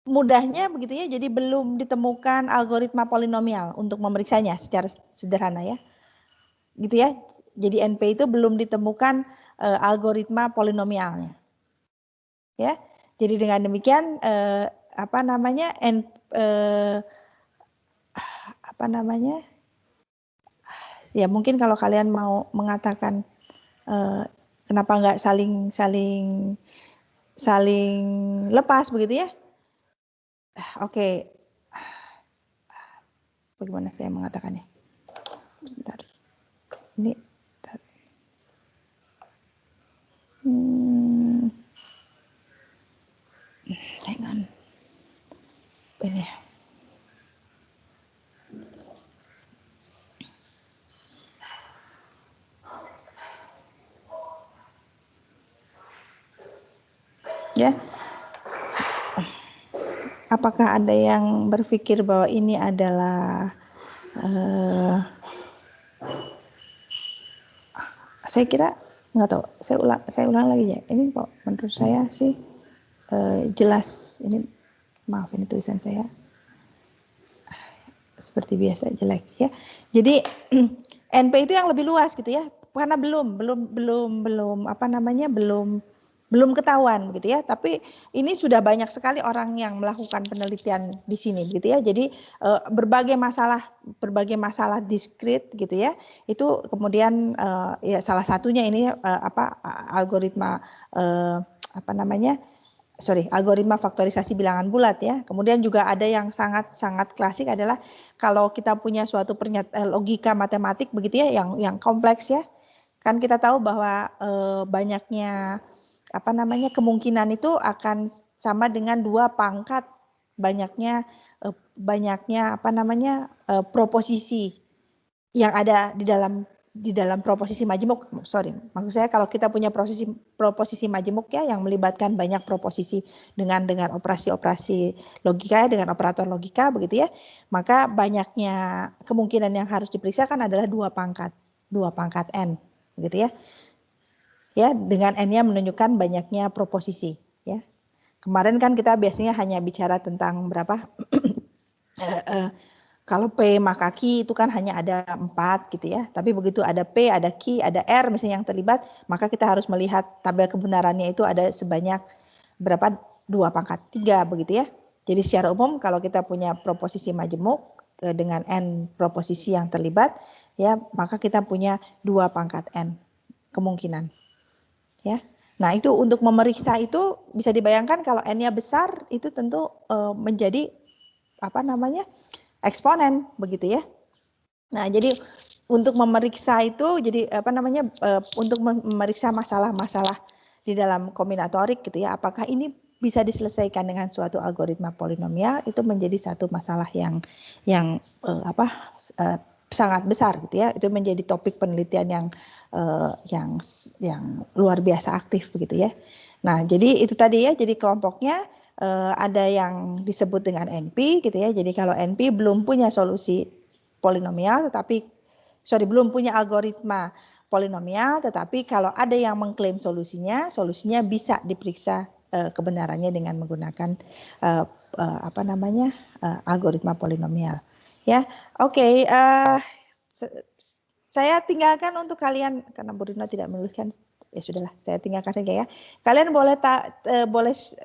mudahnya begitu ya, jadi belum ditemukan algoritma polinomial untuk memeriksanya secara sederhana ya, gitu ya. Jadi NP itu belum ditemukan algoritma polinomialnya, ya. Jadi dengan demikian apa namanya ya mungkin kalau kalian mau mengatakan kenapa nggak saling lepas begitu ya. Oke. Bagaimana saya mengatakannya? Sebentar. Ini jangan ini. Ya. Apakah ada yang berpikir bahwa ini adalah saya kira nggak tahu. Saya ulang lagi ya. Ini kok menurut saya sih jelas. Ini maaf ini tulisan saya seperti biasa jelek ya. Jadi NP itu yang lebih luas gitu ya. Karena belum apa namanya belum ketahuan gitu ya, tapi ini sudah banyak sekali orang yang melakukan penelitian di sini gitu ya. Jadi berbagai masalah diskrit gitu ya, itu kemudian ya salah satunya ini algoritma algoritma faktorisasi bilangan bulat ya. Kemudian juga ada yang sangat klasik adalah kalau kita punya suatu logika matematik begitu ya yang kompleks ya. Kan kita tahu bahwa banyaknya kemungkinan itu akan sama dengan 2 pangkat banyaknya proposisi yang ada di dalam proposisi majemuk. Maksud saya kalau kita punya proposisi majemuk ya yang melibatkan banyak proposisi dengan operasi-operasi logika dengan operator logika begitu ya, maka banyaknya kemungkinan yang harus diperiksakan adalah 2 pangkat n begitu ya. Ya, dengan n-nya menunjukkan banyaknya proposisi ya. Kemarin kan kita biasanya hanya bicara tentang berapa Kalau P maka Q itu kan hanya ada 4 gitu ya. Tapi begitu ada P, ada Q, ada R misalnya yang terlibat, maka kita harus melihat tabel kebenarannya itu ada sebanyak berapa? 2/3 begitu ya. Jadi secara umum kalau kita punya proposisi majemuk dengan N proposisi yang terlibat, ya maka kita punya 2/N kemungkinan. Ya. Nah itu untuk memeriksa itu bisa dibayangkan kalau N-nya besar itu tentu menjadi eksponen begitu ya. Nah, jadi untuk memeriksa itu jadi untuk memeriksa masalah-masalah di dalam kombinatorik gitu ya, apakah ini bisa diselesaikan dengan suatu algoritma polinomial itu menjadi satu masalah yang sangat besar gitu ya. Itu menjadi topik penelitian yang luar biasa aktif begitu ya. Nah, jadi itu tadi ya, jadi kelompoknya ada yang disebut dengan NP gitu ya. Jadi kalau NP belum punya solusi polinomial belum punya algoritma polinomial, tetapi kalau ada yang mengklaim solusinya bisa diperiksa kebenarannya dengan menggunakan algoritma polinomial. Ya. Oke, saya tinggalkan untuk kalian karena Bu Rina tidak menuliskan. Ya sudahlah, saya tinggalkan saja ya. Kalian boleh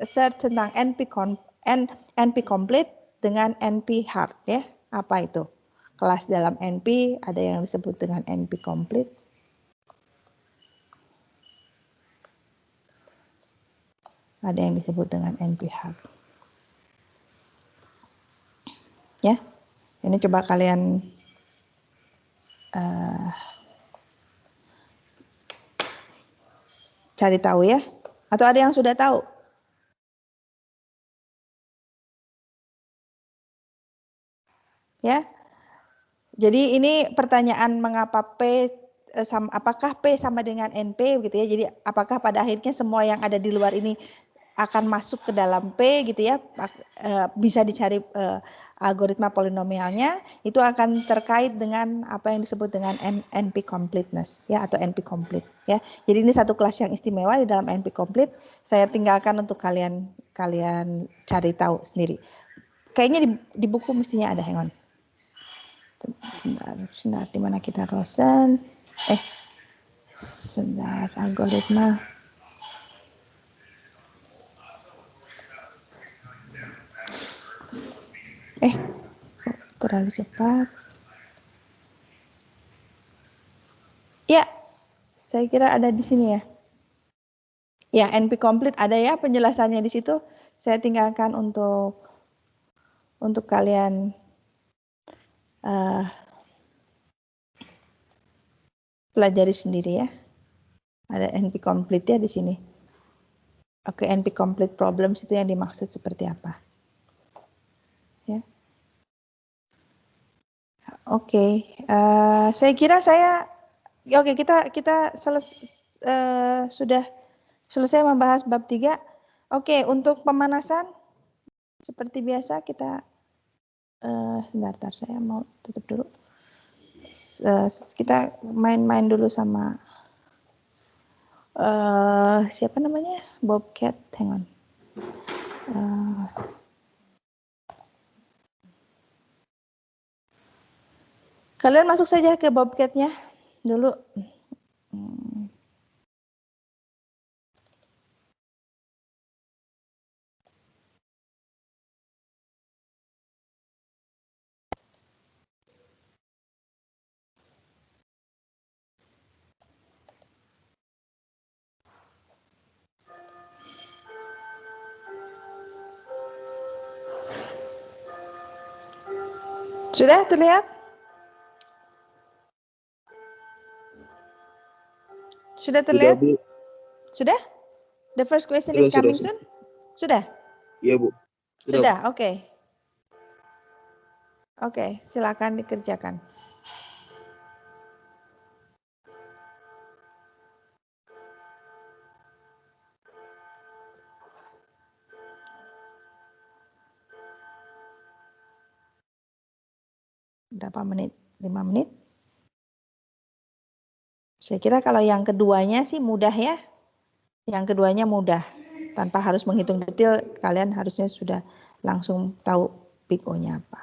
search tentang NP complete dengan NP hard ya. Apa itu? Kelas dalam NP ada yang disebut dengan NP complete. Ada yang disebut dengan NP hard. Ya. Ini coba kalian cari tahu ya. Atau ada yang sudah tahu? Ya. Jadi ini pertanyaan mengapa apakah P sama dengan NP gitu ya. Jadi apakah pada akhirnya semua yang ada di luar ini akan masuk ke dalam P gitu ya. Bisa dicari algoritma polinomialnya, itu akan terkait dengan apa yang disebut dengan NP completeness ya, atau NP complete ya. Jadi ini satu kelas yang istimewa di dalam NP complete. Saya tinggalkan untuk kalian cari tahu sendiri. Kayaknya di buku mestinya ada, hang on. Sebentar, di mana kita Rosen? Sebentar, algoritma. Terlalu cepat. Ya, saya kira ada di sini ya. Ya, NP complete ada ya penjelasannya di situ. Saya tinggalkan untuk kalian pelajari sendiri ya. Ada NP complete ya di sini. Oke, NP complete problems itu yang dimaksud seperti apa? Ya. Oke, saya kira kita sudah selesai membahas bab 3. Oke, untuk pemanasan seperti biasa kita sebentar, saya mau tutup dulu. Kita main-main dulu sama siapa namanya? Bobcat, hang on. Kalian masuk saja ke Bobcat-nya dulu. Sudah terlihat? Sudah terlihat? Sudah? The first question is coming soon? Sudah? Iya, Bu. Sudah, oke. Oke, silakan dikerjakan. Berapa menit? 5 menit? Saya kira kalau yang keduanya sih mudah ya. Yang keduanya mudah. Tanpa harus menghitung detail, kalian harusnya sudah langsung tahu big O-nya apa.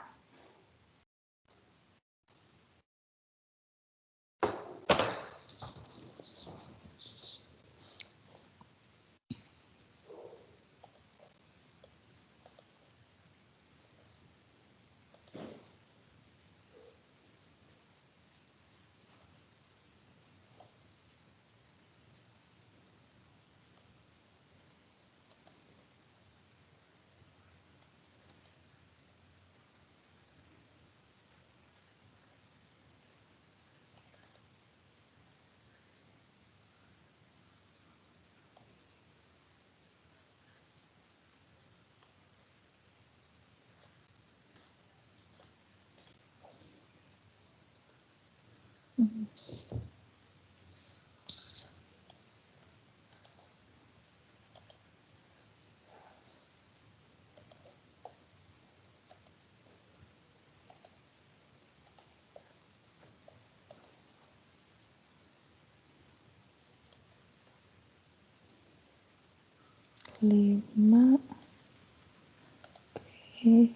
5. Oke.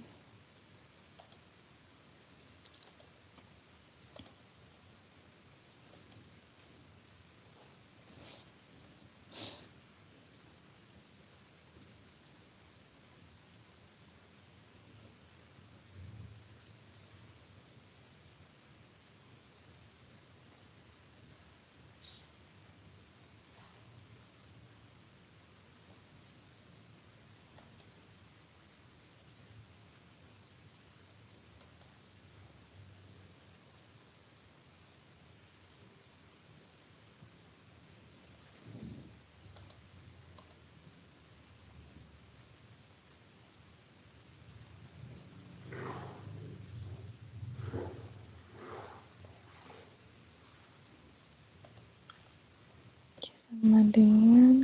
Sama dengan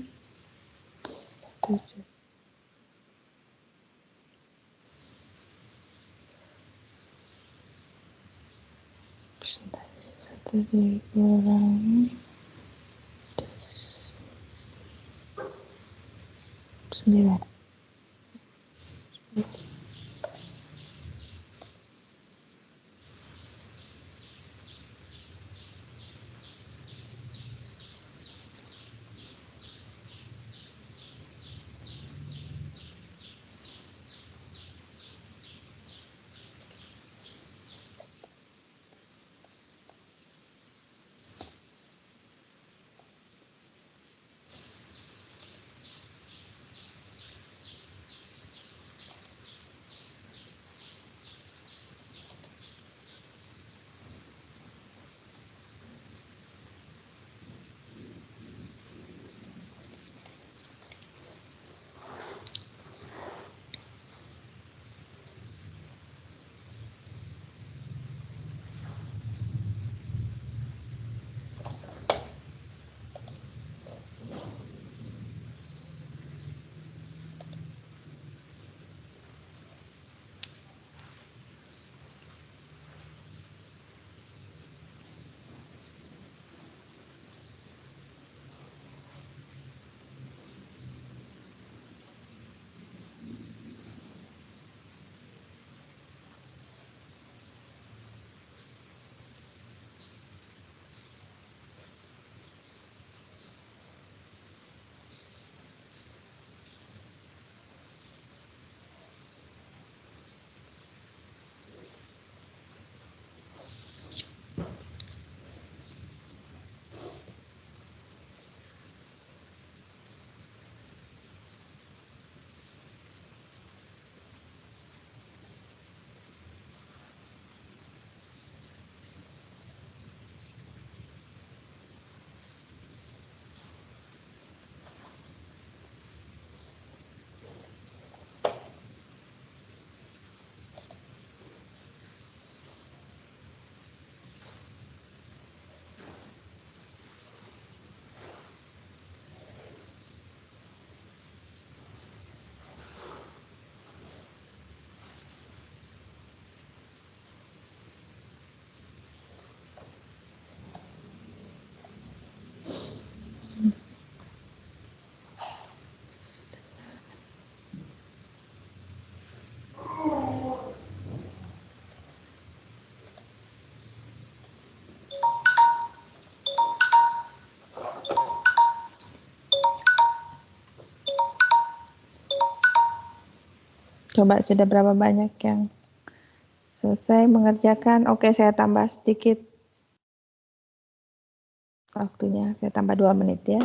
7. Persentase 1 dikurangi 9. Coba sudah berapa banyak yang selesai mengerjakan? Oke, saya tambah sedikit waktunya. Saya tambah 2 menit ya.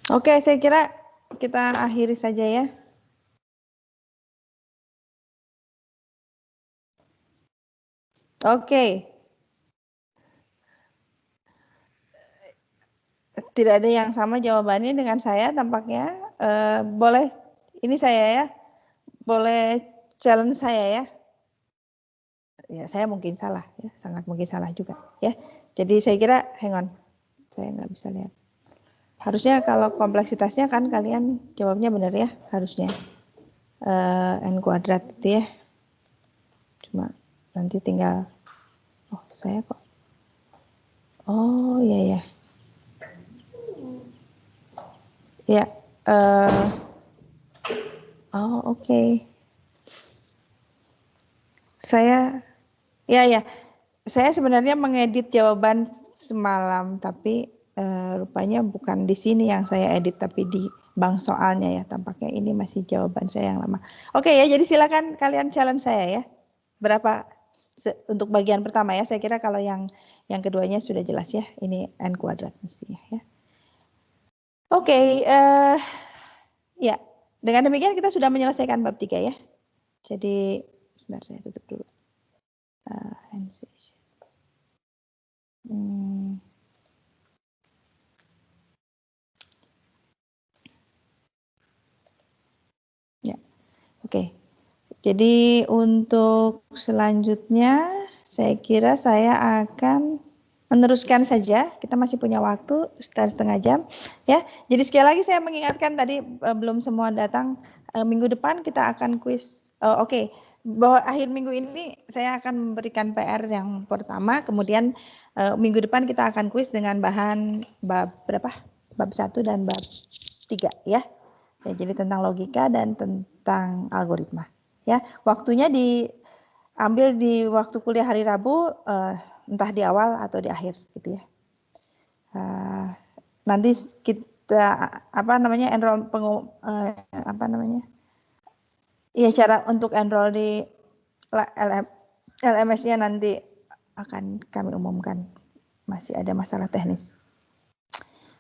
Oke, saya kira kita akhiri saja ya. Oke. Tidak ada yang sama jawabannya dengan saya tampaknya. Boleh, ini saya ya. Boleh challenge saya ya. Ya, saya mungkin salah ya, sangat mungkin salah juga ya. Jadi saya kira, hang on, saya nggak bisa lihat. Harusnya kalau kompleksitasnya kan kalian jawabnya benar ya, harusnya n kuadrat itu ya. Cuma nanti tinggal, oh saya kok, oh iya ya, ya, oh oke. Saya, ya, saya sebenarnya mengedit jawaban semalam, tapi rupanya bukan di sini yang saya edit, tapi di bank soalnya ya. Tampaknya ini masih jawaban saya yang lama. Oke ya, jadi silakan kalian challenge saya ya. Berapa untuk bagian pertama ya? Saya kira kalau yang keduanya sudah jelas ya. Ini n kuadrat mestinya ya. Oke, ya. Dengan demikian kita sudah menyelesaikan bab 3 ya. Jadi, sebentar saya tutup dulu. Ya, oke. Jadi untuk selanjutnya saya kira saya akan meneruskan saja. Kita masih punya waktu setengah jam, ya. Jadi sekali lagi saya mengingatkan tadi belum semua datang. Minggu depan kita akan kuis. Oke. Bahwa akhir minggu ini saya akan memberikan PR yang pertama, kemudian minggu depan kita akan kuis dengan bahan bab berapa? Bab 1 dan bab 3 ya. Ya, jadi tentang logika dan tentang algoritma. Ya, waktunya diambil di waktu kuliah hari Rabu, entah di awal atau di akhir gitu ya. Nanti kita ya cara untuk enroll di LMS-nya nanti akan kami umumkan. Masih ada masalah teknis.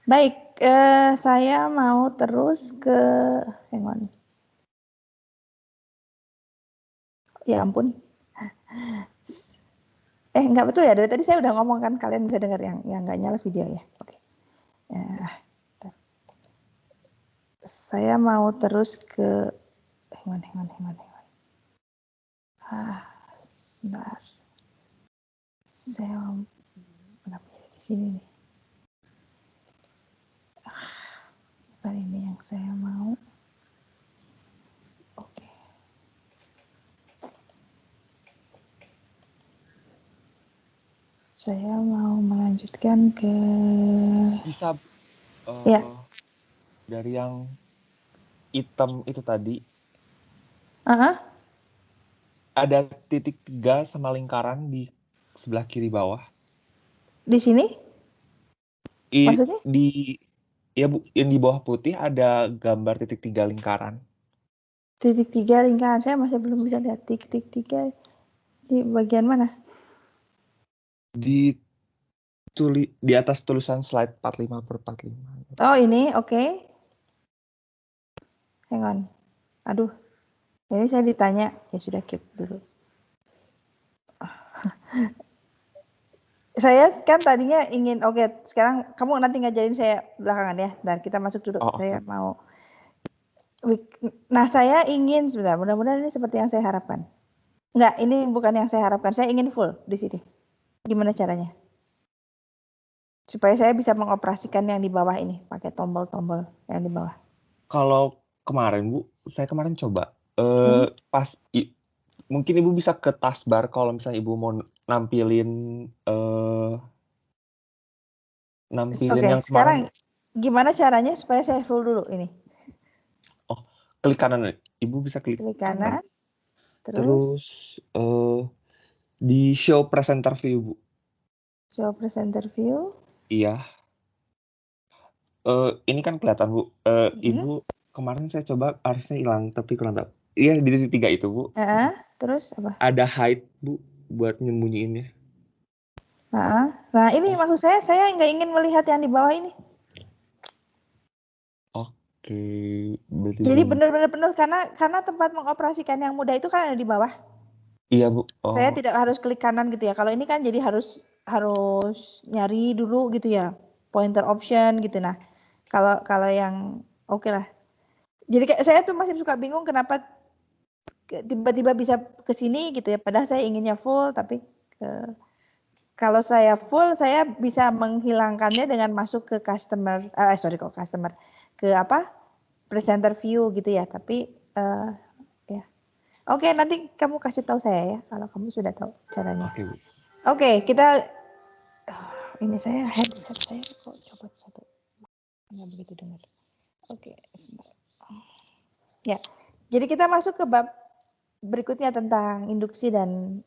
Baik, saya mau terus ke hang on. Ya ampun. Enggak betul ya, dari tadi saya udah ngomong kan, kalian bisa dengar yang enggak nyala video ya. Oke. Saya mau terus ke hang on. Sebentar. Saya kenapa ada di sini nih? Bukan ini yang saya mau. Oke. Saya mau melanjutkan ke bisa ya. Dari yang hitam itu tadi. Ada titik 3 sama lingkaran di sebelah kiri bawah. Di sini? Maksudnya? Ya Bu, yang di bawah putih ada gambar titik 3 lingkaran. Titik 3 lingkaran, saya masih belum bisa lihat titik 3 di bagian mana? Di atas tulisan slide 45/45. Oh ini, oke. Hang on. Aduh, ini saya ditanya, ya sudah keep dulu. Saya kan tadinya ingin, oke, sekarang kamu nanti ngajarin saya belakangan ya. Dan kita masuk dulu. Saya mau. Nah, saya ingin sebentar. Mudah-mudahan ini seperti yang saya harapkan. Enggak, ini bukan yang saya harapkan. Saya ingin full di sini. Gimana caranya? Supaya saya bisa mengoperasikan yang di bawah ini pakai tombol-tombol yang di bawah. Kalau kemarin Bu, saya kemarin coba mungkin Ibu bisa ke taskbar kalau misalnya Ibu mau nampilin yang kemarin. Sekarang gimana caranya supaya saya full dulu ini? Oh, klik kanan. Ibu bisa klik kanan. Terus di show presenter view, Bu. Show presenter view. Iya. Ini kan kelihatan, Bu. Ibu kemarin saya coba harusnya hilang, tapi kurang tahu. Iya, di titik 3 itu, Bu. Terus apa? Ada hide, Bu, buat nyembunyiinnya. Nah, ini maksud saya nggak ingin melihat yang di bawah ini. Oke, Jadi benar-benar penuh karena tempat mengoperasikan yang mudah itu kan ada di bawah. Iya, Bu. Saya tidak harus klik kanan gitu ya. Kalau ini kan jadi harus nyari dulu gitu ya. Pointer option gitu. Nah, kalau yang oke lah. Jadi kayak saya tuh masih suka bingung kenapa tiba-tiba bisa ke sini gitu ya. Padahal saya inginnya full, tapi kalau saya full, saya bisa menghilangkannya dengan masuk ke customer, ke apa? Presenter view gitu ya. Tapi ya. Oke, nanti kamu kasih tahu saya ya kalau kamu sudah tahu caranya. Oke, Bu. Oke, kita ini saya headset saya kok copot satu. Nggak begitu dengar. Oke, sebentar. Ya. Jadi kita masuk ke bab berikutnya tentang induksi dan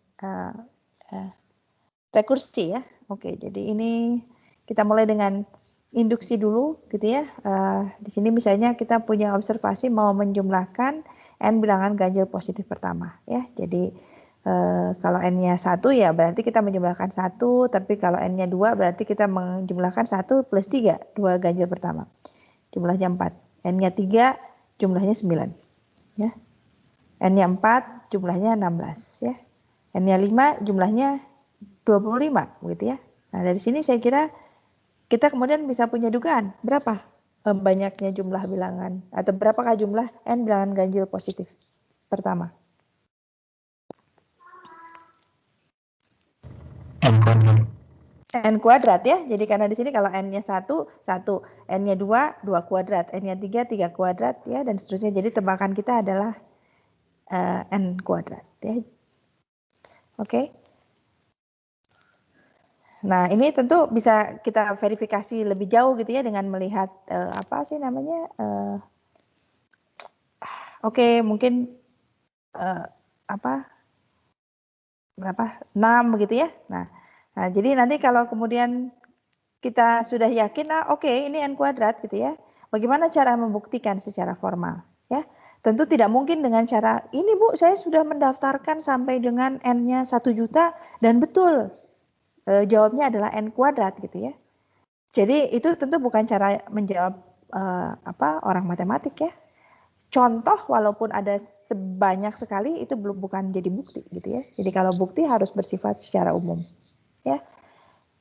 rekursi ya. Oke, jadi ini kita mulai dengan induksi dulu gitu ya. Di sini misalnya kita punya observasi mau menjumlahkan n bilangan ganjil positif pertama ya. Jadi kalau n-nya 1 ya berarti kita menjumlahkan 1, tapi kalau n-nya 2 berarti kita menjumlahkan 1 plus 3, 2 ganjil pertama. Jumlahnya 4. N-nya 3 jumlahnya 9 ya. N-nya 4 jumlahnya 16 ya. N-nya 5 jumlahnya 25 begitu ya. Nah, dari sini saya kira kita kemudian bisa punya dugaan berapa banyaknya jumlah bilangan atau berapakah jumlah n bilangan ganjil positif pertama. N kuadrat ya. Jadi karena di sini kalau n-nya 1, 1, n-nya 2, 2 kuadrat, n-nya 3, 3 kuadrat ya dan seterusnya. Jadi tebakan kita adalah n kuadrat ya. Oke. Nah, ini tentu bisa kita verifikasi lebih jauh gitu ya dengan melihat apa sih namanya? Oke, mungkin apa? Berapa? 6 begitu ya. Nah, jadi nanti kalau kemudian kita sudah yakin oke, ini n kuadrat gitu ya. Bagaimana cara membuktikan secara formal ya? Tentu tidak mungkin dengan cara ini Bu, saya sudah mendaftarkan sampai dengan n-nya 1 juta dan betul jawabnya adalah n kuadrat gitu ya. Jadi itu tentu bukan cara menjawab orang matematik ya. Contoh walaupun ada sebanyak sekali itu bukan jadi bukti gitu ya. Jadi kalau bukti harus bersifat secara umum ya.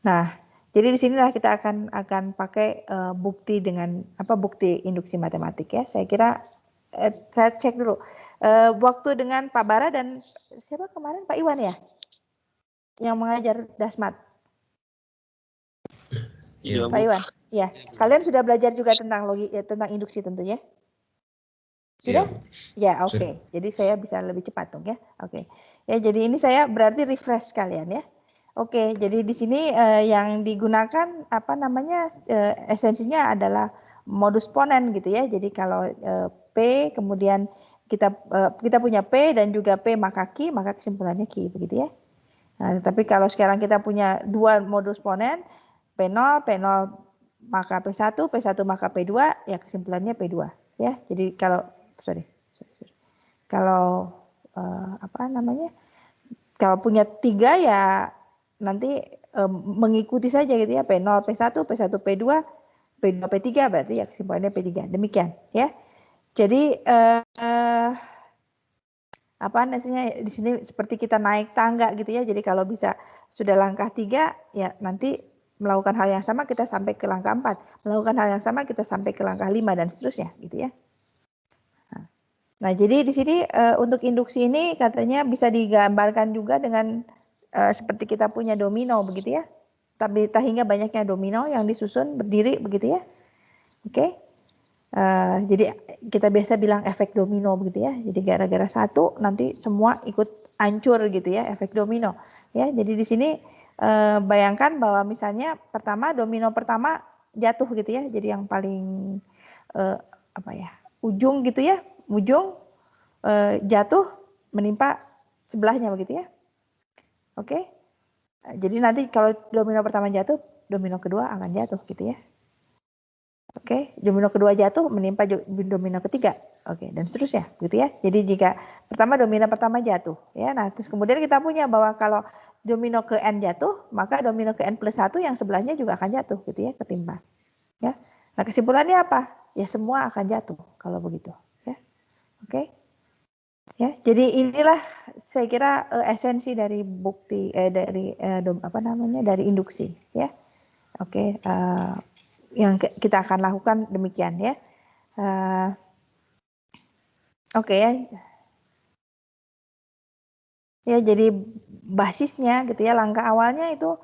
Nah, jadi di sinilah kita akan pakai bukti dengan bukti induksi matematik ya. Saya kira saya cek dulu waktu dengan Pak Bara dan siapa kemarin Pak Iwan ya yang mengajar Dasmat. Iya, Pak Iwan. Ya, kalian sudah belajar juga tentang tentang induksi tentunya. Sudah? Ya, oke. Jadi saya bisa lebih cepat dong ya. Oke. Ya, jadi ini saya berarti refresh kalian ya. Oke, jadi di sini yang digunakan esensinya adalah modus ponen gitu ya. Jadi kalau P kemudian kita punya P dan juga P maka Q, maka kesimpulannya Q begitu ya. Nah, tapi kalau sekarang kita punya dua modus ponen, P0 maka P1, P1 maka P2, ya kesimpulannya P2 ya. Jadi kalau kalau punya 3 ya nanti mengikuti saja gitu ya, P0 P1 P1 P2 P2 P3 berarti ya kesimpulannya P3. Demikian ya. Jadi di sini seperti kita naik tangga gitu ya. Jadi kalau bisa sudah langkah 3 ya nanti melakukan hal yang sama kita sampai ke langkah 4. Melakukan hal yang sama kita sampai ke langkah 5 dan seterusnya gitu ya. Nah, jadi di sini untuk induksi ini katanya bisa digambarkan juga dengan seperti kita punya domino begitu ya. Tapi hingga banyaknya domino yang disusun berdiri begitu ya. Oke. Jadi kita biasa bilang efek domino begitu ya. Jadi gara-gara satu nanti semua ikut hancur gitu ya, efek domino. Ya, jadi di sini bayangkan bahwa misalnya domino pertama jatuh gitu ya. Jadi yang paling ujung gitu ya. Ujung jatuh menimpa sebelahnya begitu ya. Oke. Jadi nanti kalau domino pertama jatuh, domino kedua akan jatuh gitu ya. Oke, domino kedua jatuh menimpa domino ketiga. Oke, dan seterusnya gitu ya. Jadi jika domino pertama jatuh ya. Nah, terus kemudian kita punya bahwa kalau domino ke n jatuh, maka domino ke n plus 1 yang sebelahnya juga akan jatuh gitu ya, ketimpa. Ya. Nah, kesimpulannya apa? ya semua akan jatuh kalau begitu. Ya, oke. Ya, jadi inilah saya kira esensi dari bukti dari dari induksi. Ya, oke. Yang kita akan lakukan demikian ya. Oke ya. Ya, jadi basisnya gitu ya, langkah awalnya itu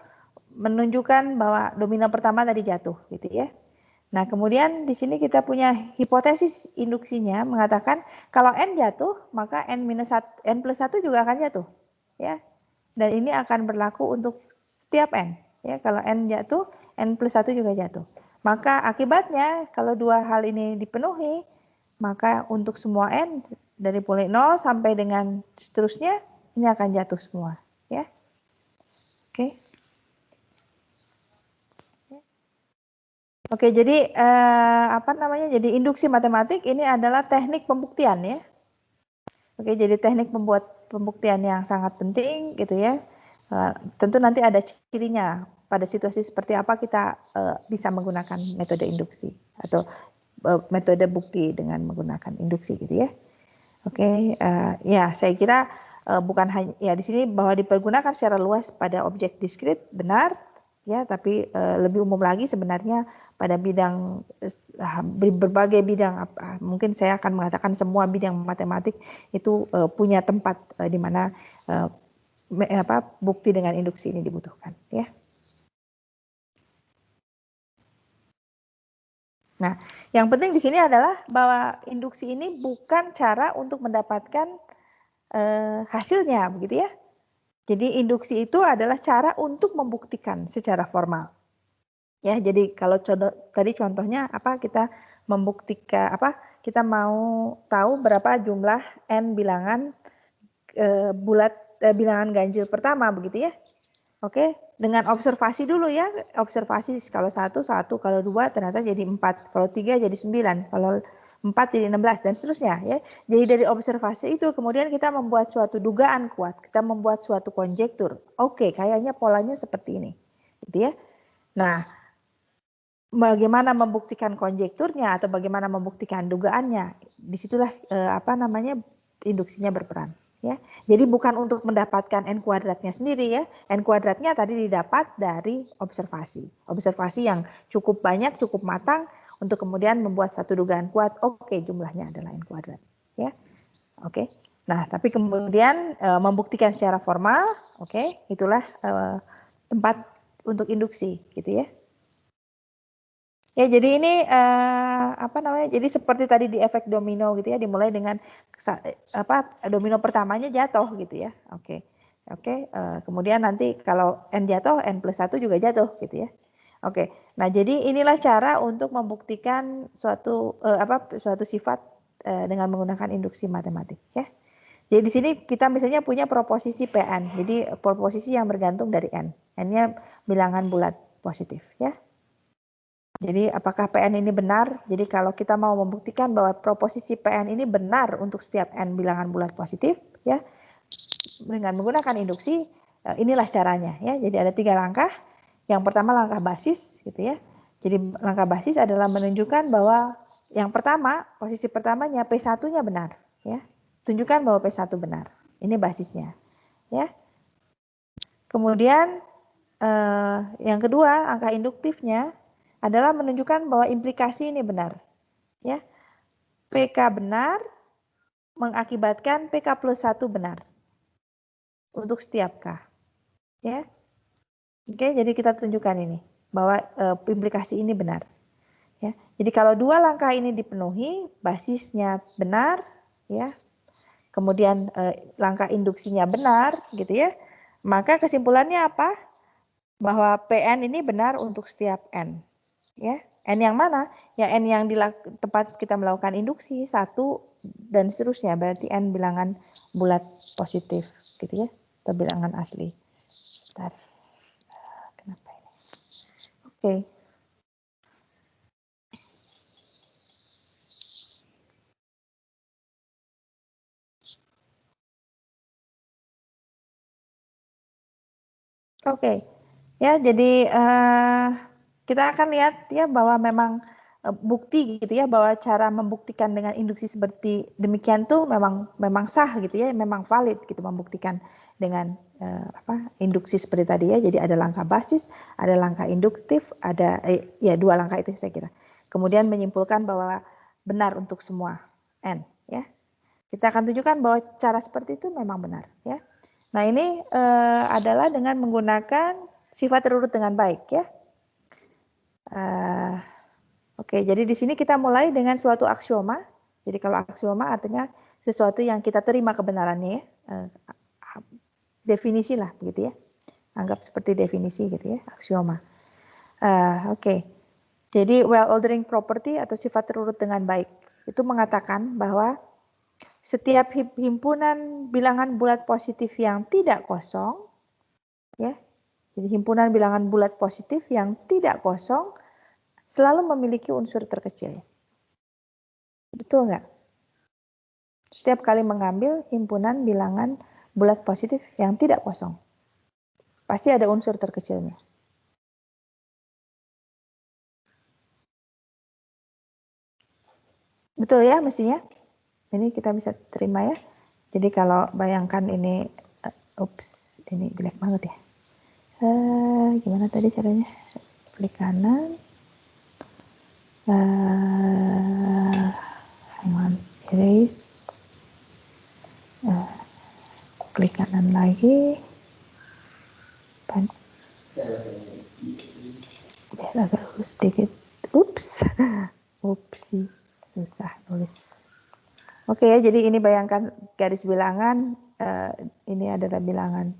menunjukkan bahwa domino pertama tadi jatuh gitu ya. Nah, kemudian di sini kita punya hipotesis induksinya mengatakan kalau n jatuh, maka n plus 1 juga akan jatuh ya. Dan ini akan berlaku untuk setiap n ya. Kalau n jatuh, n plus 1 juga jatuh. Maka akibatnya kalau dua hal ini dipenuhi, maka untuk semua n dari mulai 0 sampai dengan seterusnya ini akan jatuh semua, ya. Oke. Oke, jadi Jadi induksi matematik ini adalah teknik pembuktian ya. Oke, jadi teknik pembuktian yang sangat penting gitu ya. Tentu nanti ada cirinya pada situasi seperti apa kita bisa menggunakan metode induksi atau metode bukti dengan menggunakan induksi gitu ya. Oke, ya saya kira bukan hanya ya di sini bahwa dipergunakan secara luas pada objek diskrit benar ya, tapi lebih umum lagi sebenarnya pada bidang berbagai bidang, mungkin saya akan mengatakan semua bidang matematik itu punya tempat di mana bukti dengan induksi ini dibutuhkan ya. Nah, yang penting di sini adalah bahwa induksi ini bukan cara untuk mendapatkan hasilnya, begitu ya. Jadi induksi itu adalah cara untuk membuktikan secara formal. Ya, jadi kalau tadi contohnya kita membuktikan kita mau tahu berapa jumlah n bilangan bilangan ganjil pertama, begitu ya. Oke, dengan observasi dulu ya, observasi kalau 1, kalau 2 ternyata jadi 4, kalau 3 jadi 9, kalau 4 jadi 16 dan seterusnya ya. Jadi dari observasi itu kemudian kita membuat suatu dugaan kuat, kita membuat suatu konjektur. Oke, kayaknya polanya seperti ini. Gitu ya. Nah, bagaimana membuktikan konjekturnya atau bagaimana membuktikan dugaannya? Disitulah induksinya berperan. Ya, jadi bukan untuk mendapatkan n kuadratnya sendiri ya. N kuadratnya tadi didapat dari observasi. Observasi yang cukup banyak, cukup matang untuk kemudian membuat satu dugaan kuat. Oke, jumlahnya adalah n kuadrat. Ya, oke. Nah, tapi kemudian membuktikan secara formal, oke, itulah tempat untuk induksi, gitu ya. Ya, jadi ini Jadi seperti tadi di efek domino gitu ya, dimulai dengan domino pertamanya jatuh gitu ya. Oke. Kemudian nanti kalau n jatuh, n plus 1 juga jatuh gitu ya. Oke. Nah, jadi inilah cara untuk membuktikan suatu sifat dengan menggunakan induksi matematik ya. Jadi di sini kita misalnya punya proposisi Pn. Jadi proposisi yang bergantung dari n. N-nya bilangan bulat positif ya. Jadi apakah PN ini benar? Jadi kalau kita mau membuktikan bahwa proposisi PN ini benar untuk setiap n bilangan bulat positif, ya, dengan menggunakan induksi, inilah caranya, ya. Jadi ada 3 langkah. Yang pertama langkah basis, gitu ya. Jadi langkah basis adalah menunjukkan bahwa yang pertama, posisi pertamanya P1-nya benar, ya. Tunjukkan bahwa P1 benar. Ini basisnya, ya. Kemudian yang kedua, angka induktifnya adalah menunjukkan bahwa implikasi ini benar. Ya. PK benar mengakibatkan PK plus 1 benar. Untuk setiap K. Ya. Oke, jadi kita tunjukkan ini. Bahwa implikasi ini benar. Ya. Jadi kalau 2 langkah ini dipenuhi, basisnya benar. Ya. Kemudian langkah induksinya benar. Gitu ya. Maka kesimpulannya apa? Bahwa PN ini benar untuk setiap N. Ya. N yang mana? Ya N yang di tempat kita melakukan induksi 1 dan seterusnya, berarti N bilangan bulat positif gitu ya, atau bilangan asli. Bentar. Kenapa ini? Oke. Oke. Ya, jadi kita akan lihat ya bahwa memang bukti gitu ya, bahwa cara membuktikan dengan induksi seperti demikian tuh memang sah gitu ya, memang valid gitu membuktikan dengan induksi seperti tadi ya. Jadi ada langkah basis, ada langkah induktif, ada ya 2 langkah itu saya kira. Kemudian menyimpulkan bahwa benar untuk semua n ya. Kita akan tunjukkan bahwa cara seperti itu memang benar ya. Nah, ini adalah dengan menggunakan sifat terurut dengan baik ya. Oke, jadi di sini kita mulai dengan suatu aksioma. Jadi kalau aksioma artinya sesuatu yang kita terima kebenarannya ya. Definisi lah begitu ya. Anggap seperti definisi gitu ya, aksioma. Oke. Jadi well ordering property atau sifat terurut dengan baik itu mengatakan bahwa setiap himpunan bilangan bulat positif yang tidak kosong ya. Jadi himpunan bilangan bulat positif yang tidak kosong selalu memiliki unsur terkecil. Betul nggak? Setiap kali mengambil himpunan bilangan bulat positif yang tidak kosong, pasti ada unsur terkecilnya. Betul ya mestinya? Ini kita bisa terima ya. Jadi kalau bayangkan ini, ini jelek banget ya. Gimana tadi caranya? Klik kanan. Hang on, erase. Klik kanan lagi. Biar agak lurus sedikit. Upsi, susah nulis. Oke ya, jadi ini bayangkan garis bilangan. Ini adalah bilangan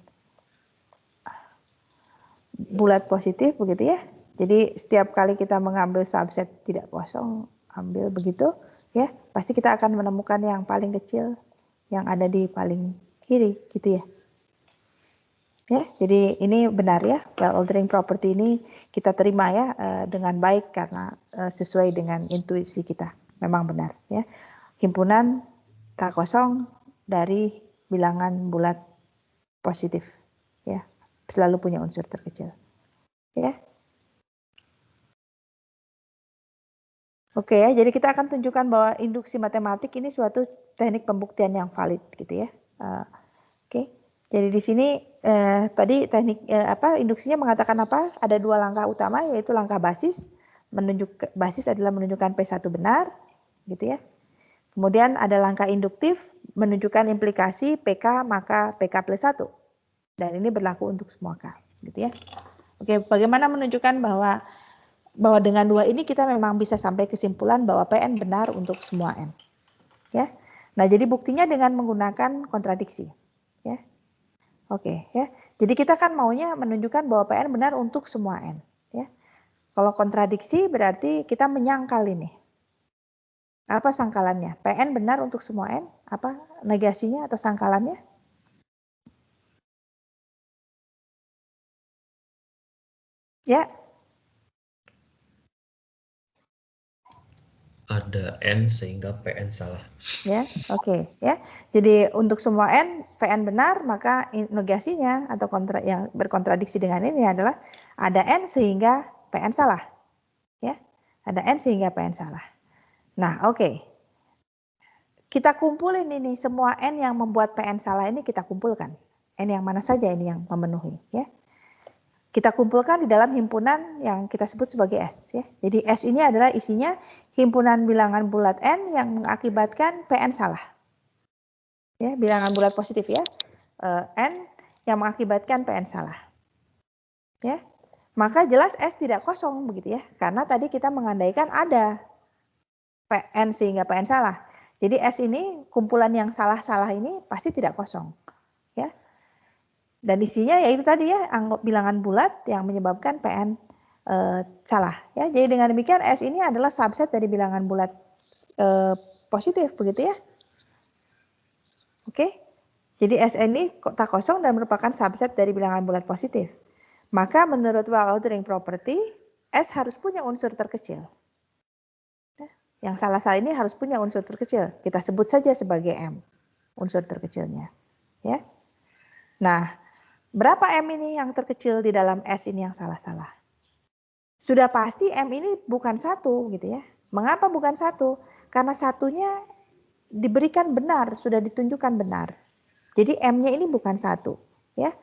bulat positif begitu ya. Jadi setiap kali kita mengambil subset tidak kosong, ambil begitu ya, pasti kita akan menemukan yang paling kecil yang ada di paling kiri gitu ya. Ya, jadi ini benar ya, well ordering property ini kita terima ya dengan baik karena sesuai dengan intuisi kita, memang benar ya. Himpunan tak kosong dari bilangan bulat positif ya, selalu punya unsur terkecil ya. Oke ya, jadi kita akan tunjukkan bahwa induksi matematik ini suatu teknik pembuktian yang valid gitu ya. Oke, jadi di sini tadi teknik induksinya mengatakan apa? Ada 2 langkah utama, yaitu langkah basis. Basis adalah menunjukkan P1 benar, gitu ya. Kemudian ada langkah induktif, menunjukkan implikasi PK maka PK plus 1. Dan ini berlaku untuk semua K, gitu ya. Oke, bagaimana menunjukkan bahwa dengan 2 ini kita memang bisa sampai kesimpulan bahwa PN benar untuk semua N. Ya. Nah, jadi buktinya dengan menggunakan kontradiksi. Ya. Oke, ya. Jadi kita kan maunya menunjukkan bahwa PN benar untuk semua N. Ya. Kalau kontradiksi berarti kita menyangkal ini. Apa sangkalannya? PN benar untuk semua N? Apa negasinya atau sangkalannya? Ya. Ada N sehingga PN salah. Ya, oke ya. Jadi untuk semua N, PN benar, maka negasinya atau yang berkontradiksi dengan ini adalah ada N sehingga PN salah. Ya, ada N sehingga PN salah. Nah, oke. Kita kumpulin ini semua N yang membuat PN salah ini kita kumpulkan. N yang mana saja ini yang memenuhi, ya. Kita kumpulkan di dalam himpunan yang kita sebut sebagai S. Ya. Jadi S ini adalah isinya himpunan bilangan bulat N yang mengakibatkan PN salah. Ya, bilangan bulat positif ya. N yang mengakibatkan PN salah. Ya. Maka jelas S tidak kosong begitu ya. Karena tadi kita mengandaikan ada PN sehingga PN salah. Jadi S ini kumpulan yang salah-salah ini pasti tidak kosong. Ya. Dan isinya yaitu tadi ya, anggap bilangan bulat yang menyebabkan PN salah. Ya, jadi dengan demikian S ini adalah subset dari bilangan bulat positif, begitu ya. Oke, jadi S ini tak kosong dan merupakan subset dari bilangan bulat positif. Maka menurut well ordering property, S harus punya unsur terkecil. Yang salah-salah ini harus punya unsur terkecil. Kita sebut saja sebagai M, unsur terkecilnya. Ya. Nah, berapa M ini yang terkecil di dalam S ini yang salah-salah? Sudah pasti M ini bukan 1 gitu ya. Mengapa bukan 1? Karena satunya diberikan benar, sudah ditunjukkan benar. Jadi M-nya ini bukan 1, ya.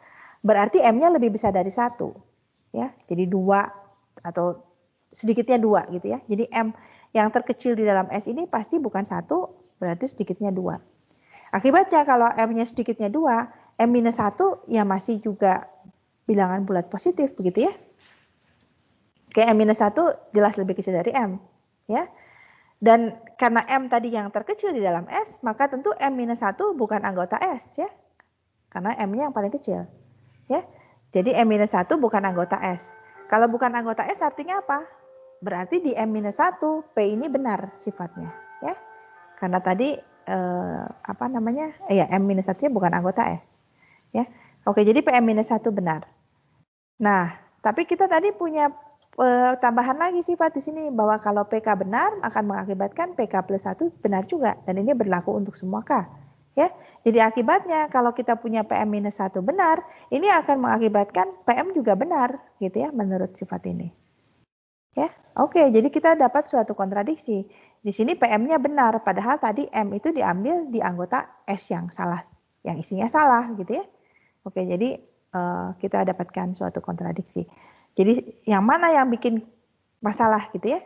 Berarti M-nya lebih besar dari 1, ya. Jadi 2 atau sedikitnya 2 gitu ya. Jadi M yang terkecil di dalam S ini pasti bukan 1, berarti sedikitnya 2. Akibatnya kalau M-nya sedikitnya 2, M-1 ya masih juga bilangan bulat positif begitu ya. Oke, M-1 jelas lebih kecil dari M, ya. Dan karena M tadi yang terkecil di dalam S, maka tentu M-1 bukan anggota S ya. Karena M-nya yang paling kecil. Ya. Jadi M-1 bukan anggota S. Kalau bukan anggota S artinya apa? Berarti di M-1 P ini benar sifatnya, ya. Karena tadi M-1-nya bukan anggota S. Ya. Oke, jadi PM-1 benar. Nah, tapi kita tadi punya tambahan lagi sifat di sini bahwa kalau PK benar akan mengakibatkan PK plus 1 benar juga, dan ini berlaku untuk semua K. Ya, jadi akibatnya kalau kita punya PM-1 benar, ini akan mengakibatkan PM juga benar, gitu ya, menurut sifat ini. Ya, oke, jadi kita dapat suatu kontradiksi. Di sini PM-nya benar, padahal tadi M itu diambil di anggota S yang salah, yang isinya salah, gitu ya. Oke, jadi kita dapatkan suatu kontradiksi. Jadi yang mana yang bikin masalah gitu ya?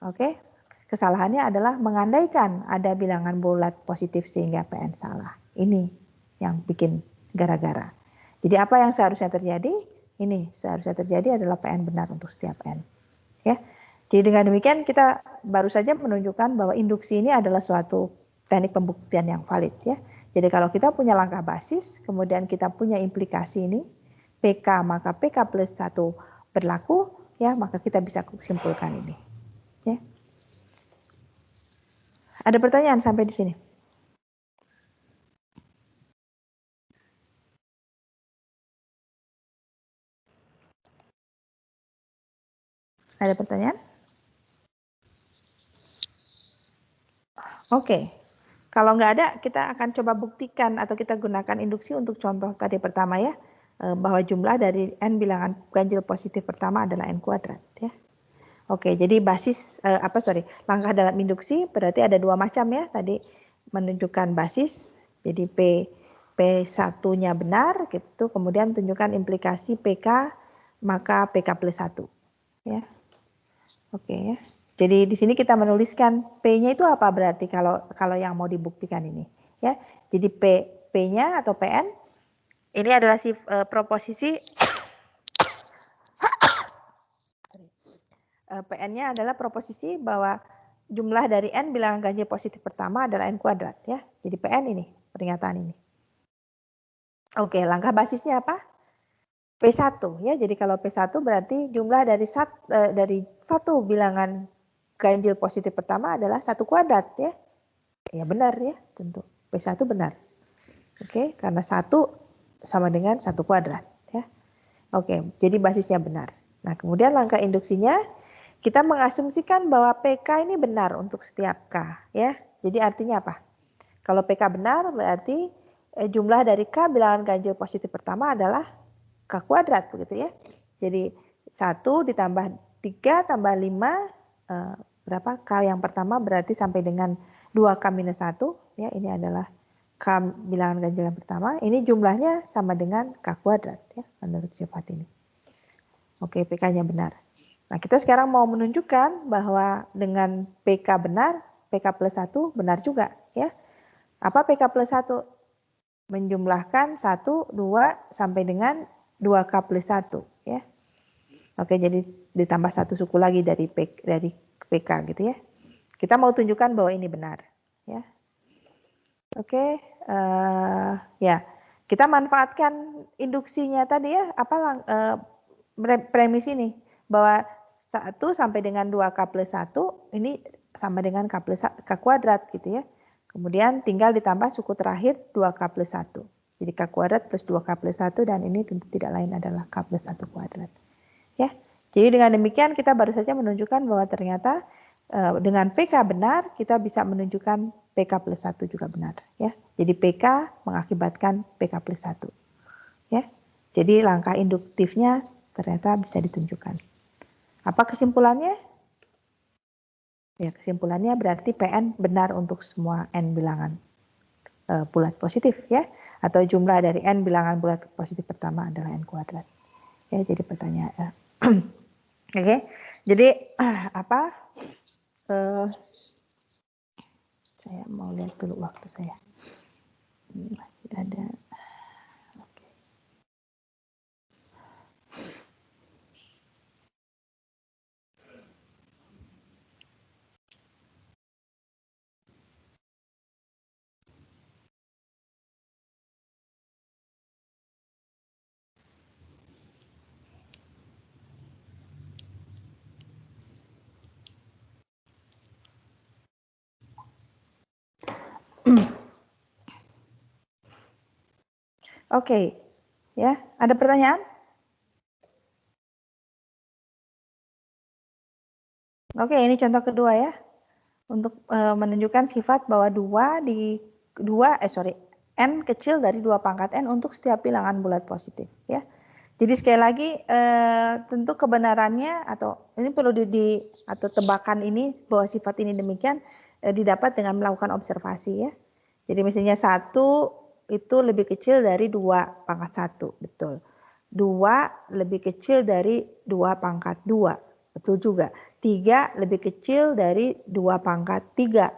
Oke, kesalahannya adalah mengandaikan ada bilangan bulat positif sehingga PN salah. Ini yang bikin gara-gara. Jadi apa yang seharusnya terjadi? Ini seharusnya terjadi adalah PN benar untuk setiap N. Ya. Jadi dengan demikian kita baru saja menunjukkan bahwa induksi ini adalah suatu teknik pembuktian yang valid ya. Jadi kalau kita punya langkah basis, kemudian kita punya implikasi ini, PK maka PK plus 1 berlaku, ya maka kita bisa simpulkan ini. Ya. Ada pertanyaan sampai di sini? Ada pertanyaan? Oke. Kalau nggak ada, kita akan coba buktikan atau kita gunakan induksi untuk contoh tadi pertama ya, bahwa jumlah dari N bilangan ganjil positif pertama adalah N kuadrat ya. Oke, jadi basis langkah dalam induksi berarti ada dua macam ya. Tadi menunjukkan basis, jadi P1-nya benar gitu, kemudian tunjukkan implikasi PK maka PK plus 1 ya. Oke ya. Jadi di sini kita menuliskan P-nya itu apa berarti kalau yang mau dibuktikan ini ya. Jadi P-nya atau PN ini adalah proposisi PN-nya adalah proposisi bahwa jumlah dari N bilangan ganjil positif pertama adalah N kuadrat ya. Jadi PN ini, pernyataan ini. Oke, langkah basisnya apa? P1 ya. Jadi kalau P1 berarti jumlah dari satu bilangan ganjil positif pertama adalah 1 kuadrat ya. Ya benar ya, tentu. P1 benar. Oke, karena 1 sama dengan 1 kuadrat ya. Oke, jadi basisnya benar. Nah, kemudian langkah induksinya kita mengasumsikan bahwa PK ini benar untuk setiap K ya. Jadi artinya apa? Kalau PK benar berarti jumlah dari K bilangan ganjil positif pertama adalah K kuadrat begitu ya. Jadi 1 ditambah 3 tambah 5 berapa? K yang pertama berarti sampai dengan 2K minus 1 ya. Ini adalah K bilangan ganjil yang pertama. Ini jumlahnya sama dengan K kuadrat ya menurut sifat ini. Oke, PK-nya benar. Nah, kita sekarang mau menunjukkan bahwa dengan PK benar, PK plus 1 benar juga ya. Apa PK plus 1? Menjumlahkan 1, 2 sampai dengan 2K plus 1 ya. Oke, jadi ditambah 1 suku lagi dari PK gitu ya. Kita mau tunjukkan bahwa ini benar ya. Oke, ya. Kita manfaatkan induksinya tadi ya, premis ini bahwa 1 sampai dengan 2K plus 1 ini sama dengan K kuadrat gitu ya. Kemudian tinggal ditambah suku terakhir 2K plus 1. Jadi K kuadrat plus 2K plus 1 dan ini tentu tidak lain adalah K plus 1 kuadrat. Ya. Jadi dengan demikian kita baru saja menunjukkan bahwa ternyata dengan PK benar kita bisa menunjukkan PK plus 1 juga benar ya. Jadi PK mengakibatkan PK plus 1. Ya. Jadi langkah induktifnya ternyata bisa ditunjukkan. Apa kesimpulannya? Ya, kesimpulannya berarti PN benar untuk semua N bilangan bulat positif ya, atau jumlah dari N bilangan bulat positif pertama adalah N kuadrat. Ya, jadi pertanyaan. Oke, jadi apa? Saya mau lihat dulu waktu saya. Masih ada. Oke. Oke, ya, ada pertanyaan? Oke, ini contoh kedua ya, untuk menunjukkan sifat bahwa n kecil dari 2 pangkat n untuk setiap bilangan bulat positif ya. Jadi sekali lagi tentu kebenarannya atau ini perlu atau tebakan ini bahwa sifat ini demikian didapat dengan melakukan observasi ya. Jadi misalnya 1 itu lebih kecil dari 2 pangkat 1, betul. 2 lebih kecil dari 2 pangkat 2, betul juga. 3 lebih kecil dari 2 pangkat 3,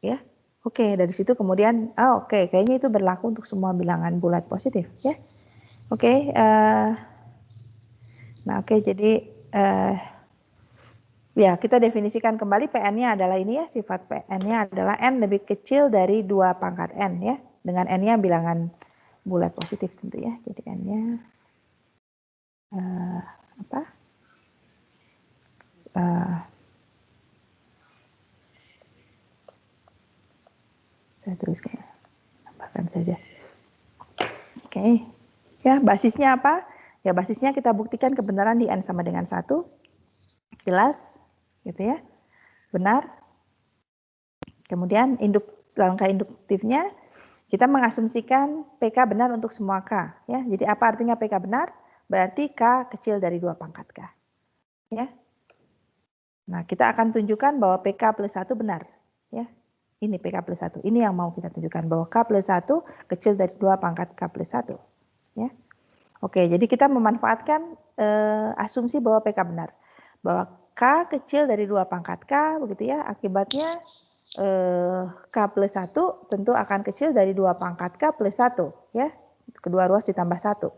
ya. Oke, dari situ kemudian, oke, kayaknya itu berlaku untuk semua bilangan bulat positif, ya. Oke, nah oke, jadi ya kita definisikan kembali PN-nya adalah ini ya, sifat PN-nya adalah N lebih kecil dari 2 pangkat N ya, dengan N-nya bilangan bulat positif tentu ya, jadi N-nya saya tuliskan, tambahkan saja. Oke, ya basisnya apa? Ya basisnya kita buktikan kebenaran di N sama dengan 1, jelas gitu ya, benar. Kemudian langkah induktifnya kita mengasumsikan PK benar untuk semua K ya. Jadi apa artinya PK benar? Berarti K kecil dari 2 pangkat K ya. Nah, kita akan tunjukkan bahwa PK plus 1 benar ya. Ini PK plus 1. Ini yang mau kita tunjukkan bahwa K plus 1 kecil dari 2 pangkat K plus 1 ya. Oke, jadi kita memanfaatkan asumsi bahwa PK benar. Bahwa K kecil dari 2 pangkat K begitu ya. Akibatnya K plus 1 tentu akan kecil dari 2 pangkat K plus 1 ya. Kedua ruas ditambah 1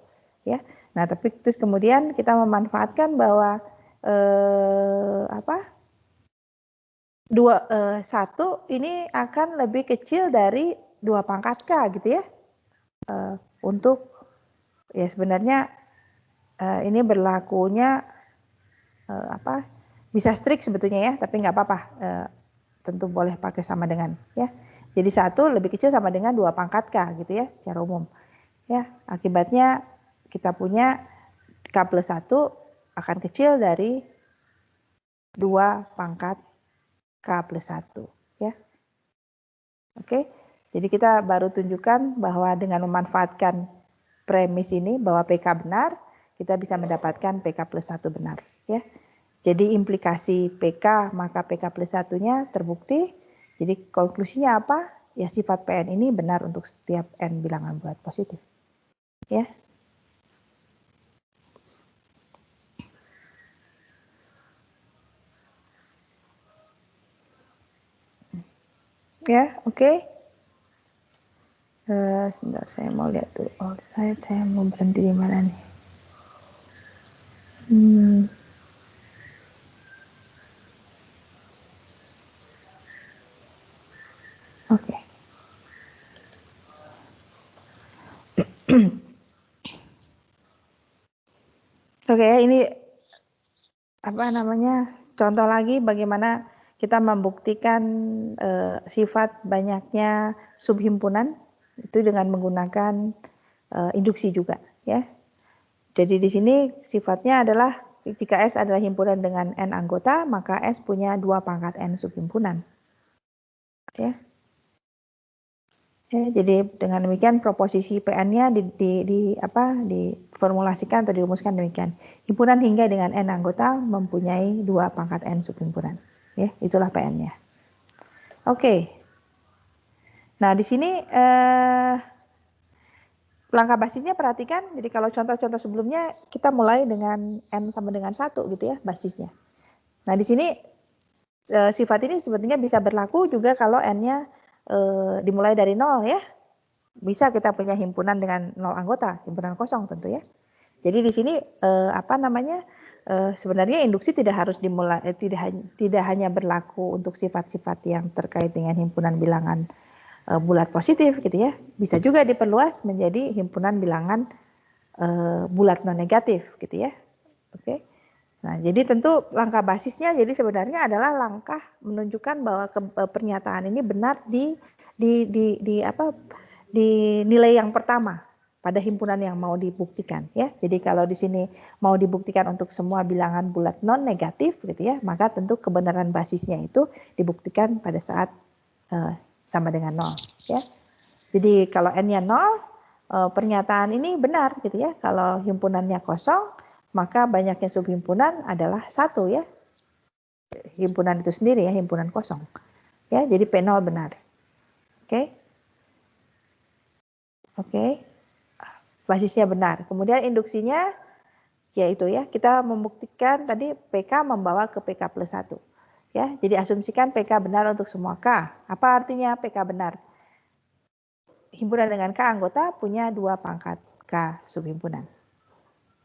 ya. Nah, tapi terus kemudian kita memanfaatkan bahwa 1 ini akan lebih kecil dari 2 pangkat K gitu ya. Untuk ya sebenarnya ini berlakunya bisa strict sebetulnya ya, tapi nggak apa-apa. Tentu boleh pakai sama dengan ya. Jadi 1 lebih kecil sama dengan 2 pangkat K gitu ya secara umum. Ya, akibatnya kita punya K plus 1 akan kecil dari 2 pangkat K plus 1 ya. Oke. Jadi kita baru tunjukkan bahwa dengan memanfaatkan premis ini bahwa PK benar, kita bisa mendapatkan PK plus 1 benar ya. Jadi implikasi PK maka PK plus 1-nya terbukti. Jadi konklusinya apa? Ya sifat PN ini benar untuk setiap N bilangan bulat positif. Ya. Ya, oke. Sebentar saya mau lihat tuh. Saya mau berhenti di mana nih? Oke. Oke, ini contoh lagi bagaimana kita membuktikan sifat banyaknya subhimpunan itu dengan menggunakan induksi juga ya. Jadi di sini sifatnya adalah jika S adalah himpunan dengan N anggota, maka S punya 2 pangkat N subhimpunan. Ya. Ya, jadi dengan demikian proposisi PN-nya diformulasikan atau dirumuskan demikian. Himpunan hingga dengan N anggota mempunyai 2 pangkat N subhimpunan. Ya, itulah PN-nya. Oke. Nah, di sini langkah basisnya perhatikan. Jadi kalau contoh-contoh sebelumnya kita mulai dengan N sama dengan 1 gitu ya basisnya. Nah, di sini sifat ini sebetulnya bisa berlaku juga kalau N-nya dimulai dari 0 ya. Bisa kita punya himpunan dengan 0 anggota, himpunan kosong tentu ya. Jadi di sini sebenarnya induksi tidak harus dimulai tidak hanya berlaku untuk sifat-sifat yang terkait dengan himpunan bilangan bulat positif gitu ya. Bisa juga diperluas menjadi himpunan bilangan bulat non negatif gitu ya. Oke. Nah, jadi tentu langkah basisnya jadi sebenarnya adalah langkah menunjukkan bahwa pernyataan ini benar di nilai yang pertama pada himpunan yang mau dibuktikan ya. Jadi kalau di sini mau dibuktikan untuk semua bilangan bulat non negatif gitu ya, maka tentu kebenaran basisnya itu dibuktikan pada saat sama dengan 0 ya. Jadi kalau N-nya 0, pernyataan ini benar gitu ya. Kalau himpunannya kosong, maka banyaknya subhimpunan adalah 1 ya. Himpunan itu sendiri ya, himpunan kosong. Ya, jadi P0 benar. Oke. Oke. Basisnya benar. Kemudian induksinya yaitu ya, kita membuktikan tadi PK membawa ke PK plus 1. Ya, jadi asumsikan PK benar untuk semua K. Apa artinya PK benar? Himpunan dengan K anggota punya 2 pangkat K subhimpunan.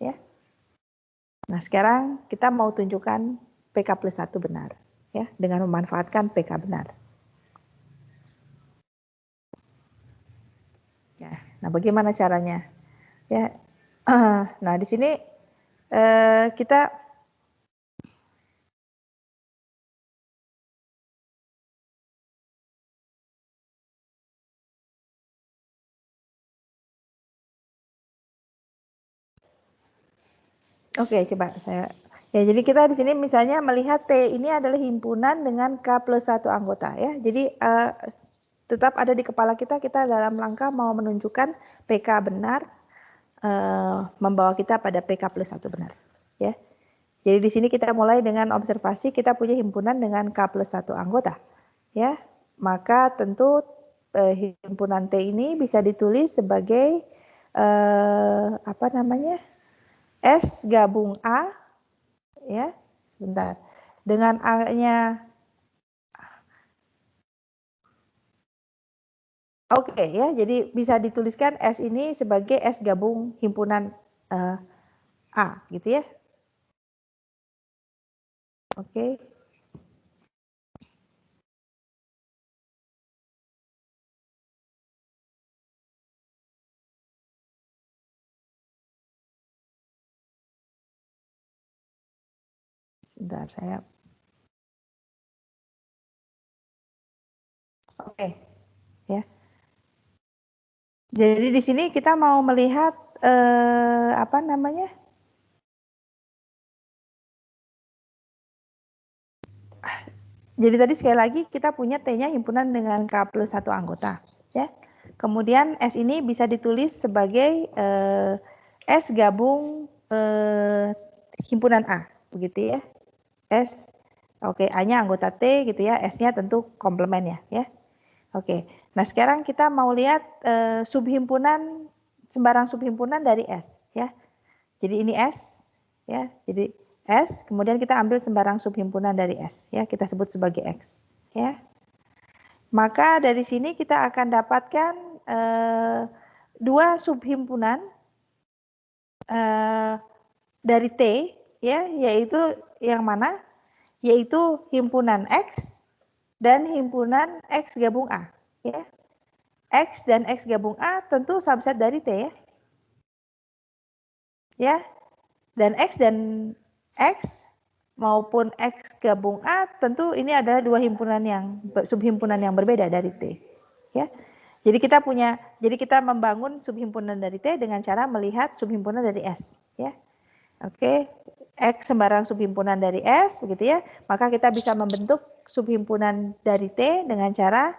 Ya. Nah, sekarang kita mau tunjukkan PK plus 1 benar. Ya, dengan memanfaatkan PK benar. Ya, nah bagaimana caranya? Ya, nah di sini kita Oke, coba saya. Ya, jadi kita di sini misalnya melihat T ini adalah himpunan dengan K plus 1 anggota ya. Jadi tetap ada di kepala kita dalam langkah mau menunjukkan PK benar membawa kita pada PK plus 1 benar ya. Jadi di sini kita mulai dengan observasi kita punya himpunan dengan K plus 1 anggota ya. Maka tentu himpunan T ini bisa ditulis sebagai S gabung A ya, sebentar. Dengan A-nya oke ya, jadi bisa dituliskan S ini sebagai S gabung himpunan A gitu ya. Oke. Sebentar saya. Oke. Ya. Jadi di sini kita mau melihat Jadi tadi sekali lagi kita punya T-nya himpunan dengan K plus 1 anggota ya. Kemudian S ini bisa ditulis sebagai S gabung himpunan A begitu ya. S oke, A-nya anggota T gitu ya, S-nya tentu komplement ya. Oke. Nah, sekarang kita mau lihat subhimpunan sembarang subhimpunan dari S ya. Jadi ini S ya. Jadi S, kemudian kita ambil sembarang subhimpunan dari S ya, kita sebut sebagai X ya. Maka dari sini kita akan dapatkan 2 subhimpunan dari T ya, yaitu yang mana? Yaitu himpunan X dan himpunan X gabung A ya. X dan X gabung A tentu subset dari T ya. Ya. Dan X maupun X gabung A tentu ini adalah 2 subhimpunan yang berbeda dari T ya. Jadi kita membangun subhimpunan dari T dengan cara melihat subhimpunan dari S ya. Oke. X sembarang subhimpunan dari S begitu ya. Maka kita bisa membentuk subhimpunan dari T dengan cara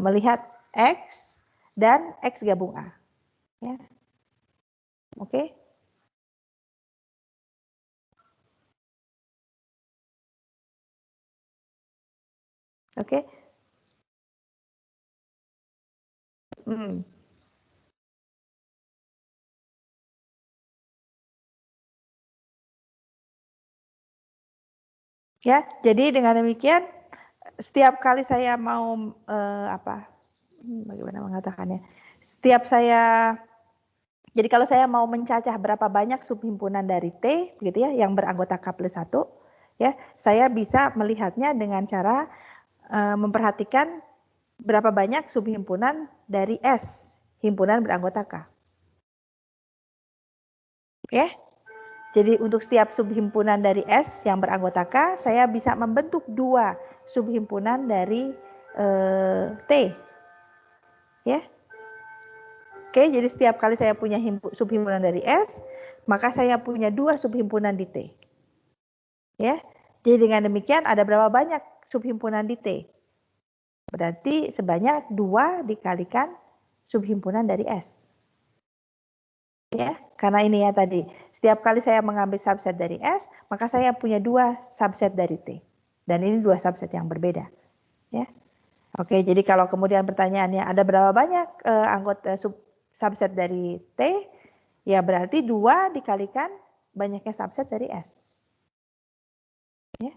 melihat X dan X gabung A ya. Oke. Oke. Hmm. Ya, jadi dengan demikian setiap kali saya mau bagaimana mengatakannya? Jadi kalau saya mau mencacah berapa banyak subhimpunan dari T, begitu ya, yang beranggota K+1, ya, saya bisa melihatnya dengan cara memperhatikan berapa banyak subhimpunan dari S, himpunan beranggota K. Ya. Jadi untuk setiap subhimpunan dari S yang beranggota K, saya bisa membentuk 2 subhimpunan dari T. Ya. Oke, jadi setiap kali saya punya subhimpunan dari S, maka saya punya 2 subhimpunan di T. Ya. Jadi dengan demikian ada berapa banyak subhimpunan di T? Berarti sebanyak 2 dikalikan subhimpunan dari S. Ya, karena ini ya tadi, setiap kali saya mengambil subset dari S, maka saya punya 2 subset dari T. Dan ini 2 subset yang berbeda. Ya. Oke, jadi kalau kemudian pertanyaannya ada berapa banyak anggota subset dari T, ya berarti 2 dikalikan banyaknya subset dari S. Ya.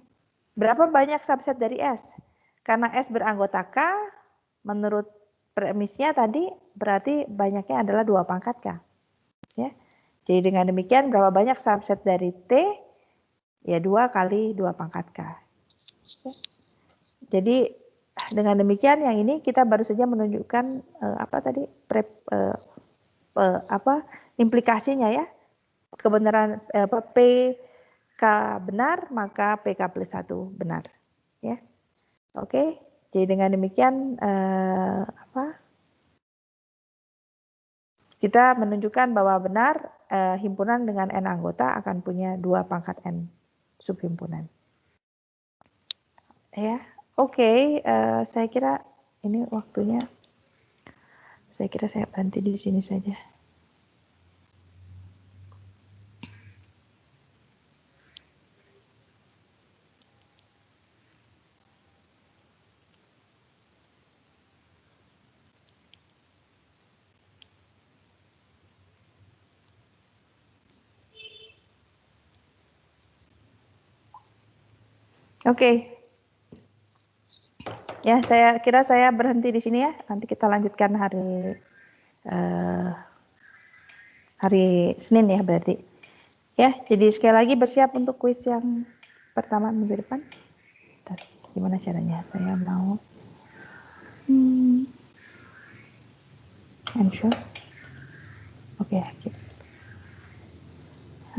Berapa banyak subset dari S? Karena S beranggota K, menurut premisnya tadi berarti banyaknya adalah 2 pangkat K. Ya. Jadi dengan demikian berapa banyak subset dari T? Ya 2 kali 2 pangkat K. Ya. Jadi dengan demikian yang ini kita baru saja menunjukkan implikasinya ya. Kebenaran PK benar maka PK+1 benar. Ya. Oke. Jadi dengan demikian kita menunjukkan bahwa benar himpunan dengan N anggota akan punya 2 pangkat N subhimpunan. Ya, oke. Saya kira ini waktunya. Saya kira saya berhenti di sini saja. Oke. Ya, saya kira saya berhenti di sini ya. Nanti kita lanjutkan hari Senin ya berarti. Ya, jadi sekali lagi bersiap untuk kuis yang pertama minggu depan. Bentar, gimana caranya? Saya mau ensure. Oke, gitu.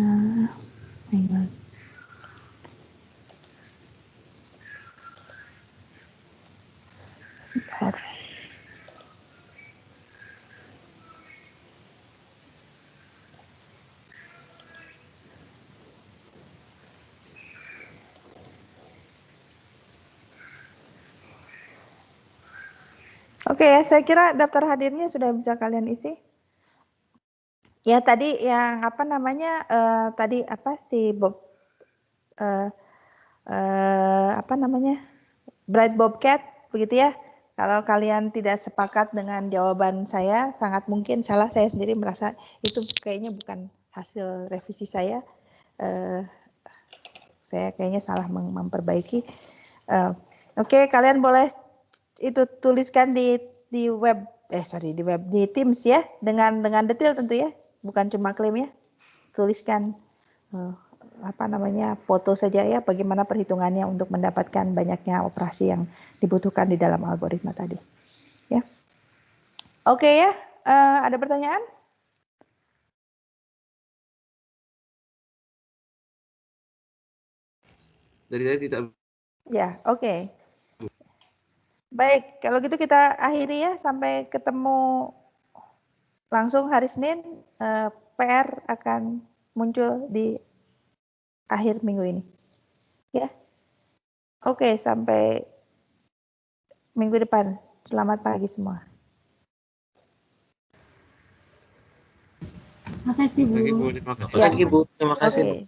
Hang on. Sebentar. Oke ya, saya kira daftar hadirnya sudah bisa kalian isi. Ya tadi yang tadi si Bob Bright Bobcat begitu ya. Kalau kalian tidak sepakat dengan jawaban saya, sangat mungkin salah, saya sendiri merasa itu kayaknya bukan hasil revisi saya. Saya kayaknya salah memperbaiki. Oke, kalian boleh itu tuliskan di web di Teams ya, dengan detail tentu ya, bukan cuma klaim ya. Tuliskan foto saja ya, bagaimana perhitungannya untuk mendapatkan banyaknya operasi yang dibutuhkan di dalam algoritma tadi. Ya. Oke ya, ada pertanyaan? Dari saya tidak. Ya, oke. Baik, kalau gitu kita akhiri ya, sampai ketemu langsung hari Senin. PR akan muncul di akhir minggu ini. Ya. Oke, sampai minggu depan. Selamat pagi semua. Terima kasih, Bu. Terima kasih, Bu. Ya. Bu. Terima kasih. Oke.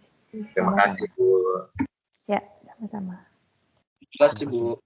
Terima kasih, Bu. Ya, sama-sama. Terima kasih, Bu.